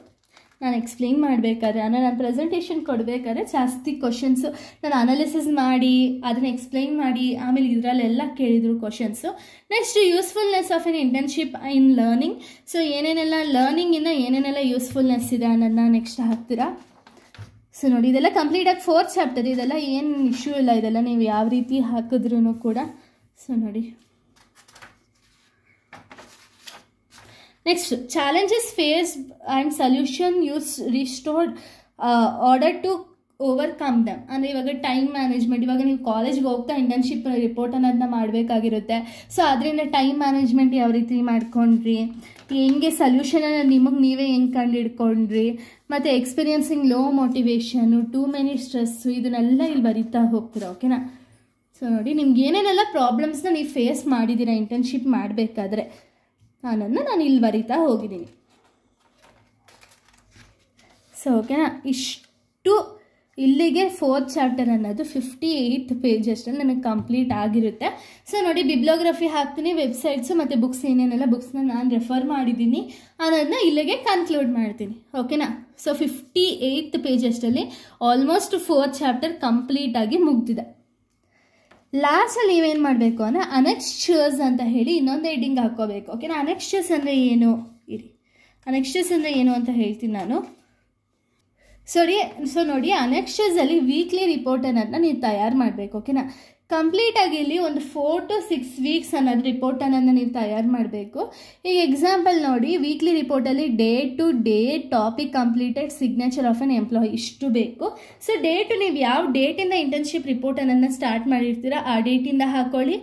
ನಾನು ಎಕ್ಸ್ಪ್ಲೇನ್ ಮಾಡಬೇಕಾದ್ರೆ ಅಂದರೆ ನಾನು ಪ್ರೆಸೆಂಟೇಷನ್ ಕೊಡಬೇಕಾದ್ರೆ ಜಾಸ್ತಿ ಕ್ವಶನ್ಸು ನಾನು ಅನಾಲಿಸಿಸ್ ಮಾಡಿ ಅದನ್ನು ಎಕ್ಸ್ಪ್ಲೈನ್ ಮಾಡಿ ಆಮೇಲೆ ಇದರಲ್ಲೆಲ್ಲ ಕೇಳಿದರು questions. Next usefulness of an internship in learning. So ಏನೇನೆಲ್ಲ ಲರ್ನಿಂಗಿಂದ ಏನೇನೆಲ್ಲ ಯೂಸ್ಫುಲ್ನೆಸ್ ಇದೆ ಅನ್ನೋದನ್ನ ನೆಕ್ಸ್ಟ್ ಹಾಕ್ತೀರಾ. ಸೊ ನೋಡಿ, ಇದೆಲ್ಲ ಕಂಪ್ಲೀಟಾಗಿ ಫೋರ್ತ್ ಚಾಪ್ಟರ್, ಇದೆಲ್ಲ ಏನು ಇಶ್ಯೂ ಇಲ್ಲ, ಇದೆಲ್ಲ ನೀವು ಯಾವ ರೀತಿ ಹಾಕಿದ್ರೂ ಕೂಡ. ಸೊ ನೋಡಿ, next challenges face and solution use restored order to overcome them. ಅಂದರೆ ಇವಾಗ ಟೈಮ್ ಮ್ಯಾನೇಜ್ಮೆಂಟ್, ಇವಾಗ ನೀವು ಕಾಲೇಜ್ಗೆ ಹೋಗ್ತಾ ಇಂಟರ್ನ್ಶಿಪ್ ರಿಪೋರ್ಟ್ ಅನ್ನೋದನ್ನ ಮಾಡಬೇಕಾಗಿರುತ್ತೆ. ಸೊ ಅದರಿಂದ ಟೈಮ್ ಮ್ಯಾನೇಜ್ಮೆಂಟ್ ಯಾವ ರೀತಿ ಮಾಡ್ಕೊಂಡ್ರಿ, ಹೆಂಗೆ ಸೊಲ್ಯೂಷನನ್ನು ನಿಮಗೆ ನೀವೇ ಹೆಂಗೆ ಕಂಡು ಹಿಡ್ಕೊಂಡ್ರಿ, ಮತ್ತು experiencing low motivation, too many stress, ಇದನ್ನೆಲ್ಲ ಇಲ್ಲಿ ಬರೀತಾ ಹೋಗ್ತೀರಾ. ಓಕೆನಾ, ಸೊ ನೋಡಿ, ನಿಮ್ಗೆ ಏನೇನೆಲ್ಲ ಪ್ರಾಬ್ಲಮ್ಸ್ನ ನೀವು ಫೇಸ್ ಮಾಡಿದ್ದೀರಾ ಇಂಟರ್ನ್ಶಿಪ್ ಮಾಡಬೇಕಾದ್ರೆ ಅನ್ನೋದನ್ನ ನಾನು ಇಲ್ಲಿ ಬರೀತಾ ಹೋಗಿದ್ದೀನಿ. ಸೊ ಓಕೆನಾ, ಇಷ್ಟು ಇಲ್ಲಿಗೆ ಫೋರ್ತ್ ಚಾಪ್ಟರ್ ಅನ್ನೋದು 58 ಪೇಜಸ್ಟಲ್ಲಿ ನನಗೆ ಕಂಪ್ಲೀಟ್ ಆಗಿರುತ್ತೆ. ಸೊ ನೋಡಿ, ಬಿಬ್ಲಿಯೋಗ್ರಫಿ ಹಾಕ್ತೀನಿ, ವೆಬ್ಸೈಟ್ಸು ಮತ್ತು ಬುಕ್ಸ್ ಏನೇನೆಲ್ಲ ಬುಕ್ಸ್ನ ನಾನು ರೆಫರ್ ಮಾಡಿದ್ದೀನಿ ಅನ್ನೋದನ್ನ ಇಲ್ಲಿಗೆ ಕನ್ಕ್ಲೂಡ್ ಮಾಡ್ತೀನಿ. ಓಕೆನಾ, ಸೊ 58 ಪೇಜಸ್ಟಲ್ಲಿ ಆಲ್ಮೋಸ್ಟ್ ಫೋರ್ತ್ ಚಾಪ್ಟರ್ ಕಂಪ್ಲೀಟಾಗಿ ಮುಗ್ದಿದೆ. ಲಾಸ್ಟಲ್ಲಿ ನೀವೇನು ಮಾಡಬೇಕು ಅಂದರೆ ಅನೆಕ್ಸ್ಚರ್ಸ್ ಅಂತ ಹೇಳಿ ಇನ್ನೊಂದು ಹೆಡ್ಡಿಂಗ್ ಹಾಕ್ಕೋಬೇಕು. ಓಕೆನಾ, ಅನೆಕ್ಸ್ಚರ್ಸ್ ಅಂದರೆ ಏನು, ಇರಿ, ಅನೆಕ್ಸ್ಚರ್ಸ್ ಅಂದರೆ ಏನು ಅಂತ ಹೇಳ್ತೀನಿ ನಾನು. ಸೊ ನೋಡಿ, ಅನೆಕ್ಸ್ಚರ್ಸಲ್ಲಿ ವೀಕ್ಲಿ ರಿಪೋರ್ಟ್ ಅನ್ನೋದನ್ನ ನೀವು ತಯಾರು ಮಾಡಬೇಕು. ಓಕೆನಾ, ಕಂಪ್ಲೀಟಾಗಿ ಇಲ್ಲಿ ಒಂದು 4 to 6 ವೀಕ್ಸ್ ಅನ್ನೋದು ರಿಪೋರ್ಟ್ ಅನ್ನೋದನ್ನ ನೀವು ತಯಾರು ಮಾಡಬೇಕು. ಈಗ ಎಕ್ಸಾಂಪಲ್ ನೋಡಿ, ವೀಕ್ಲಿ ರಿಪೋರ್ಟಲ್ಲಿ day to day, topic completed, signature of an employee, ಇಷ್ಟು ಬೇಕು. ಸೊ ಡೇಟು ನೀವು ಯಾವ ಡೇಟಿಂದ ಇಂಟರ್ನ್ಶಿಪ್ ರಿಪೋರ್ಟ್ ಅನ್ನೋದನ್ನ ಸ್ಟಾರ್ಟ್ ಮಾಡಿರ್ತೀರ ಆ ಡೇಟಿಂದ ಹಾಕೊಳ್ಳಿ.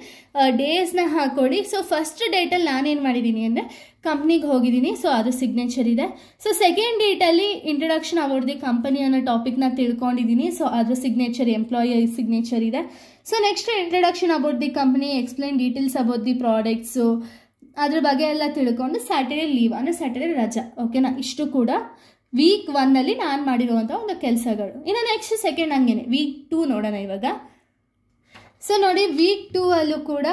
ಡೇಸ್ನ ಹಾಕೊಳ್ಳಿ. ಸೊ ಫಸ್ಟ್ ಡೇಟಲ್ಲಿ ನಾನೇನು ಮಾಡಿದ್ದೀನಿ ಅಂದರೆ ಕಂಪ್ನಿಗೆ ಹೋಗಿದ್ದೀನಿ, ಸೊ ಅದು ಸಿಗ್ನೇಚರ್ ಇದೆ. ಸೊ ಸೆಕೆಂಡ್ ಡೇಟಲ್ಲಿ ಇಂಟ್ರಡಕ್ಷನ್ ಅಬೌಟ್ ದಿ ಕಂಪನಿ ಅನ್ನೋ ಟಾಪಿಕ್ನ ತಿಳ್ಕೊಂಡಿದ್ದೀನಿ, ಸೊ ಅದ್ರ ಸಿಗ್ನೇಚರ್ ಎಂಪ್ಲಾಯಿ ಸಿಗ್ನೇಚರ್ ಇದೆ. So next introduction about the company, explain details about the products, ಅದ್ರ ಬಗ್ಗೆ ಎಲ್ಲ ತಿಳ್ಕೊಂಡು ಸ್ಯಾಟರ್ಡೇ ಲೀವ್ ಅಂದರೆ ಸ್ಯಾಟರ್ಡೇ ರಜಾ. ಓಕೆನಾ, ಇಷ್ಟು ಕೂಡ ವೀಕ್ 1ನಲ್ಲಿ ನಾನು ಮಾಡಿರುವಂಥ ಒಂದು ಕೆಲಸಗಳು. ಇನ್ನು ನೆಕ್ಸ್ಟ್ ಸೆಕೆಂಡ್ ಹಂಗೇನೆ ವೀಕ್ 2 ನೋಡೋಣ ಇವಾಗ. ಸೊ ನೋಡಿ, ವೀಕ್ 2 ಅಲ್ಲೂ ಕೂಡ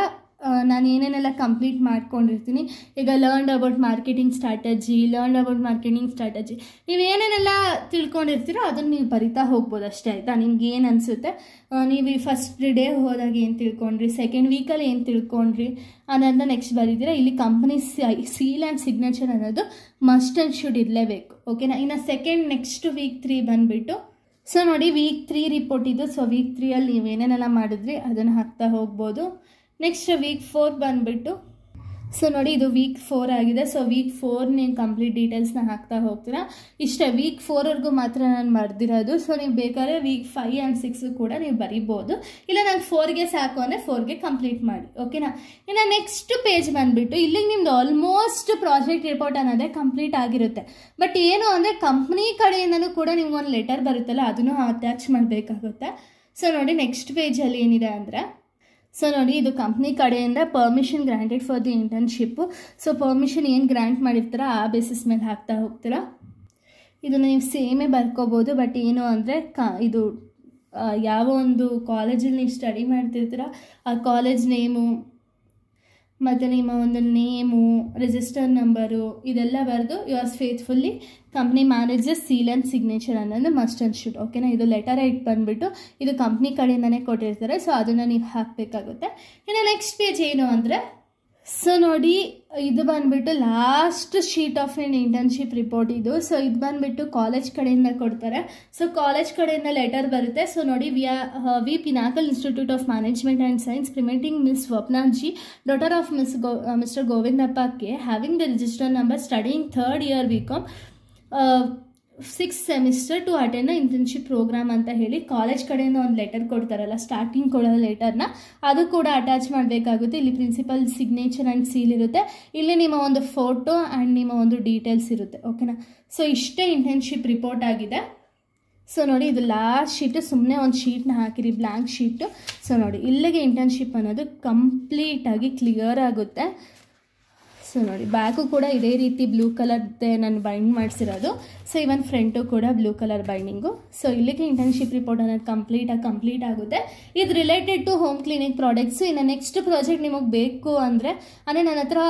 ನಾನು ಏನೇನೆಲ್ಲ ಕಂಪ್ಲೀಟ್ ಮಾಡ್ಕೊಂಡಿರ್ತೀನಿ. ಈಗ ಲರ್ನ್ ಅಬೌಟ್ ಮಾರ್ಕೆಟಿಂಗ್ ಸ್ಟ್ರಾಟಜಿ, ನೀವು ಏನೇನೆಲ್ಲ ತಿಳ್ಕೊಂಡಿರ್ತೀರೋ ಅದನ್ನು ನೀವು ಬರಿತಾ ಹೋಗ್ಬೋದು ಅಷ್ಟೇ, ಆಯಿತಾ. ನಿಮ್ಗೆ ಏನು ಅನಿಸುತ್ತೆ, ನೀವು ಫಸ್ಟ್ ಡೇ ಹೋದಾಗ ಏನು ತಿಳ್ಕೊಂಡ್ರಿ, ಸೆಕೆಂಡ್ ವೀಕಲ್ಲಿ ಏನು ತಿಳ್ಕೊಂಡ್ರಿ ಅನ್ನೋದನ್ನ ನೆಕ್ಸ್ಟ್ ಬರೀತೀರಾ. ಇಲ್ಲಿ ಕಂಪನಿ ಸೀಲ್ ಆ್ಯಂಡ್ ಸಿಗ್ನೇಚರ್ ಅನ್ನೋದು ಮಸ್ಟ್ ಆ್ಯಂಡ್ ಶುಡ್ ಇರಲೇಬೇಕು. ಓಕೆನಾ. ಇನ್ನು ಸೆಕೆಂಡ್ ನೆಕ್ಸ್ಟ್ ವೀಕ್ 3 ಬಂದುಬಿಟ್ಟು, ಸೊ ನೋಡಿ ವೀಕ್ 3 ರಿಪೋರ್ಟ್ ಇದು. ಸೊ ವೀಕ್ 3ಅಲ್ಲಿ ನೀವು ಏನೇನೆಲ್ಲ ಮಾಡಿದ್ರಿ ಅದನ್ನು ಹಾಕ್ತಾ ಹೋಗ್ಬೋದು. ನೆಕ್ಸ್ಟ್ ವೀಕ್ 4 ಬಂದುಬಿಟ್ಟು, ಸೊ ನೋಡಿ ಇದು ವೀಕ್ 4 ಆಗಿದೆ. ಸೊ ವೀಕ್ 4 ನೀವು ಕಂಪ್ಲೀಟ್ ಡೀಟೇಲ್ಸ್ನ ಹಾಕ್ತಾ ಹೋಗ್ತೀರಾ. ಇಷ್ಟೇ, ವೀಕ್ 4ವರೆಗೂ ಮಾತ್ರ ನಾನು ಬರೆದಿರೋದು. ಸೊ ನೀವು ಬೇಕಾದ್ರೆ ವೀಕ್ 5 ಆ್ಯಂಡ್ 6 ಕೂಡ ನೀವು ಬರಿಬೋದು, ಇಲ್ಲ ನಾನು 4ಗೆ ಸಾಕು ಅಂದರೆ 4ಗೆ ಕಂಪ್ಲೀಟ್ ಮಾಡಿ. ಓಕೆನಾ. ಇನ್ನು ನೆಕ್ಸ್ಟ್ ಪೇಜ್ ಬಂದುಬಿಟ್ಟು, ಇಲ್ಲಿಗೆ ನಿಮ್ದು ಆಲ್ಮೋಸ್ಟ್ ಪ್ರಾಜೆಕ್ಟ್ ರಿಪೋರ್ಟ್ ಅನ್ನೋದೇ ಕಂಪ್ಲೀಟ್ ಆಗಿರುತ್ತೆ. ಬಟ್ ಏನು ಅಂದರೆ ಕಂಪ್ನಿ ಕಡೆಯಿಂದನೂ ಕೂಡ ನಿಮ್ಗೊಂದು ಲೆಟರ್ ಬರುತ್ತಲ್ಲ, ಅದನ್ನು ಅಟ್ಯಾಚ್ ಮಾಡಬೇಕಾಗುತ್ತೆ. ಸೊ ನೋಡಿ ನೆಕ್ಸ್ಟ್ ಪೇಜಲ್ಲಿ ಏನಿದೆ ಅಂದರೆ, ಸೊ ನೋಡಿ ಇದು ಕಂಪ್ನಿ ಕಡೆಯಿಂದ permission granted for the internship. So permission ಏನು ಗ್ರಾಂಟ್ ಮಾಡಿರ್ತೀರ ಆ ಬೇಸಿಸ್ ಮೇಲೆ ಹಾಕ್ತಾ ಹೋಗ್ತೀರಾ. ಇದನ್ನು ನೀವು ಸೇಮೇ ಬರ್ಕೋಬೋದು. ಬಟ್ ಏನು ಅಂದರೆ ಇದು ಯಾವ ಒಂದು ಕಾಲೇಜಲ್ಲಿ ನೀವು ಸ್ಟಡಿ ಮಾಡ್ತಿರ್ತೀರ ಆ ಕಾಲೇಜ್ ನೇಮು ಮತ್ತು ನಿಮ್ಮ ಒಂದು ನೇಮು, ರಿಜಿಸ್ಟರ್ ನಂಬರು ಇದೆಲ್ಲ ಬರೆದು yours faithfully company manager seal and signature ಅನ್ನೋದು ಮಸ್ಟ್ ಆ್ಯಂಡ್ ಶುಡ್. ಓಕೆನಾ. ಇದು ಲೆಟರ್ ಇಟ್ಟು ಬಂದುಬಿಟ್ಟು ಇದು ಕಂಪ್ನಿ ಕಡೆಯಿಂದನೇ ಕೊಟ್ಟಿರ್ತಾರೆ. ಸೊ ಅದನ್ನು ನೀವು ಹಾಕಬೇಕಾಗುತ್ತೆ. ಇನ್ನು ನೆಕ್ಸ್ಟ್ ಪೇಜ್ ಏನು ಅಂದರೆ, ಸೊ ನೋಡಿ ಇದು ಬಂದುಬಿಟ್ಟು last sheet of an internship report ಇದು. ಸೊ ಇದು ಬಂದುಬಿಟ್ಟು ಕಾಲೇಜ್ ಕಡೆಯಿಂದ ಕೊಡ್ತಾರೆ. ಸೊ ಕಾಲೇಜ್ ಕಡೆಯಿಂದ ಲೆಟರ್ ಬರುತ್ತೆ. ಸೊ ನೋಡಿ, we Pinnacle institute of management and science presenting miss Swapna G, daughter of mister Govindappa K, having the register number, studying 3rd year BCom 6th semester to attend internship program ಅಂತ ಹೇಳಿ college ಕಡೆಯಿಂದ ಒಂದು letter ಕೊಡ್ತಾರಲ್ಲ, starting ಕೊಡೋ ಲೆಟರ್ನ ಅದು ಕೂಡ attach ಮಾಡಬೇಕಾಗುತ್ತೆ. ಇಲ್ಲಿ ಪ್ರಿನ್ಸಿಪಲ್ ಸಿಗ್ನೇಚರ್ ಆ್ಯಂಡ್ ಸೀಲ್ ಇರುತ್ತೆ. ಇಲ್ಲಿ ನಿಮ್ಮ ಒಂದು ಫೋಟೋ ಆ್ಯಂಡ್ ನಿಮ್ಮ ಒಂದು ಡೀಟೇಲ್ಸ್ ಇರುತ್ತೆ. ಓಕೆನಾ. ಸೊ ಇಷ್ಟೇ ಇಂಟರ್ನ್ಶಿಪ್ ರಿಪೋರ್ಟ್ ಆಗಿದೆ. ಸೊ ನೋಡಿ ಇದು ಲಾಸ್ಟ್ ಶೀಟು, ಸುಮ್ಮನೆ ಒಂದು ಶೀಟ್ನ ಹಾಕಿರಿ, ಬ್ಲ್ಯಾಂಕ್ ಶೀಟು. ಸೊ ನೋಡಿ ಇಲ್ಲಿಗೆ ಇಂಟರ್ನ್ಶಿಪ್ ಅನ್ನೋದು ಕಂಪ್ಲೀಟಾಗಿ ಕ್ಲಿಯರ್ ಆಗುತ್ತೆ. ಸೊ ನೋಡಿ ಬ್ಯಾಕು ಕೂಡ ಇದೇ ರೀತಿ ಬ್ಲೂ ಕಲರ್ದೇ ನಾನು ಬೈಂಡ್ ಮಾಡಿಸಿರೋದು. ಸೊ ಇವನ್ ಫ್ರಂಟು ಕೂಡ ಬ್ಲೂ ಕಲರ್ ಬೈಂಡಿಂಗು. ಸೊ ಇಲ್ಲಿಗೆ ಇಂಟರ್ನ್ಶಿಪ್ ರಿಪೋರ್ಟ್ ಅನ್ನೋದು ಕಂಪ್ಲೀಟ್ ಆಗುತ್ತೆ. ಇದು related to home clinic products. ಇನ್ನು ನೆಕ್ಸ್ಟ್ ಪ್ರಾಜೆಕ್ಟ್ ನಿಮಗೆ ಬೇಕು ಅಂದರೆ ನನ್ನ ಹತ್ರ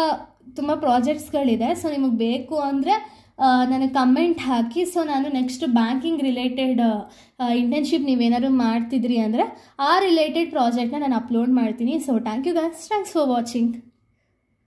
ತುಂಬ ಪ್ರಾಜೆಕ್ಟ್ಸ್ಗಳಿದೆ. ಸೊ ನಿಮಗೆ ಬೇಕು ಅಂದರೆ ನನಗೆ ಕಮೆಂಟ್ ಹಾಕಿ. ಸೊ ನಾನು ನೆಕ್ಸ್ಟ್ ಬ್ಯಾಂಕಿಂಗ್ ರಿಲೇಟೆಡ್ ಇಂಟರ್ನ್ಶಿಪ್ ನೀವೇನಾದ್ರು ಮಾಡ್ತಿದ್ರಿ ಅಂದರೆ ಆ ರಿಲೇಟೆಡ್ ಪ್ರಾಜೆಕ್ಟ್ನ ನಾನು ಅಪ್ಲೋಡ್ ಮಾಡ್ತೀನಿ. So thank you guys, thanks for watching.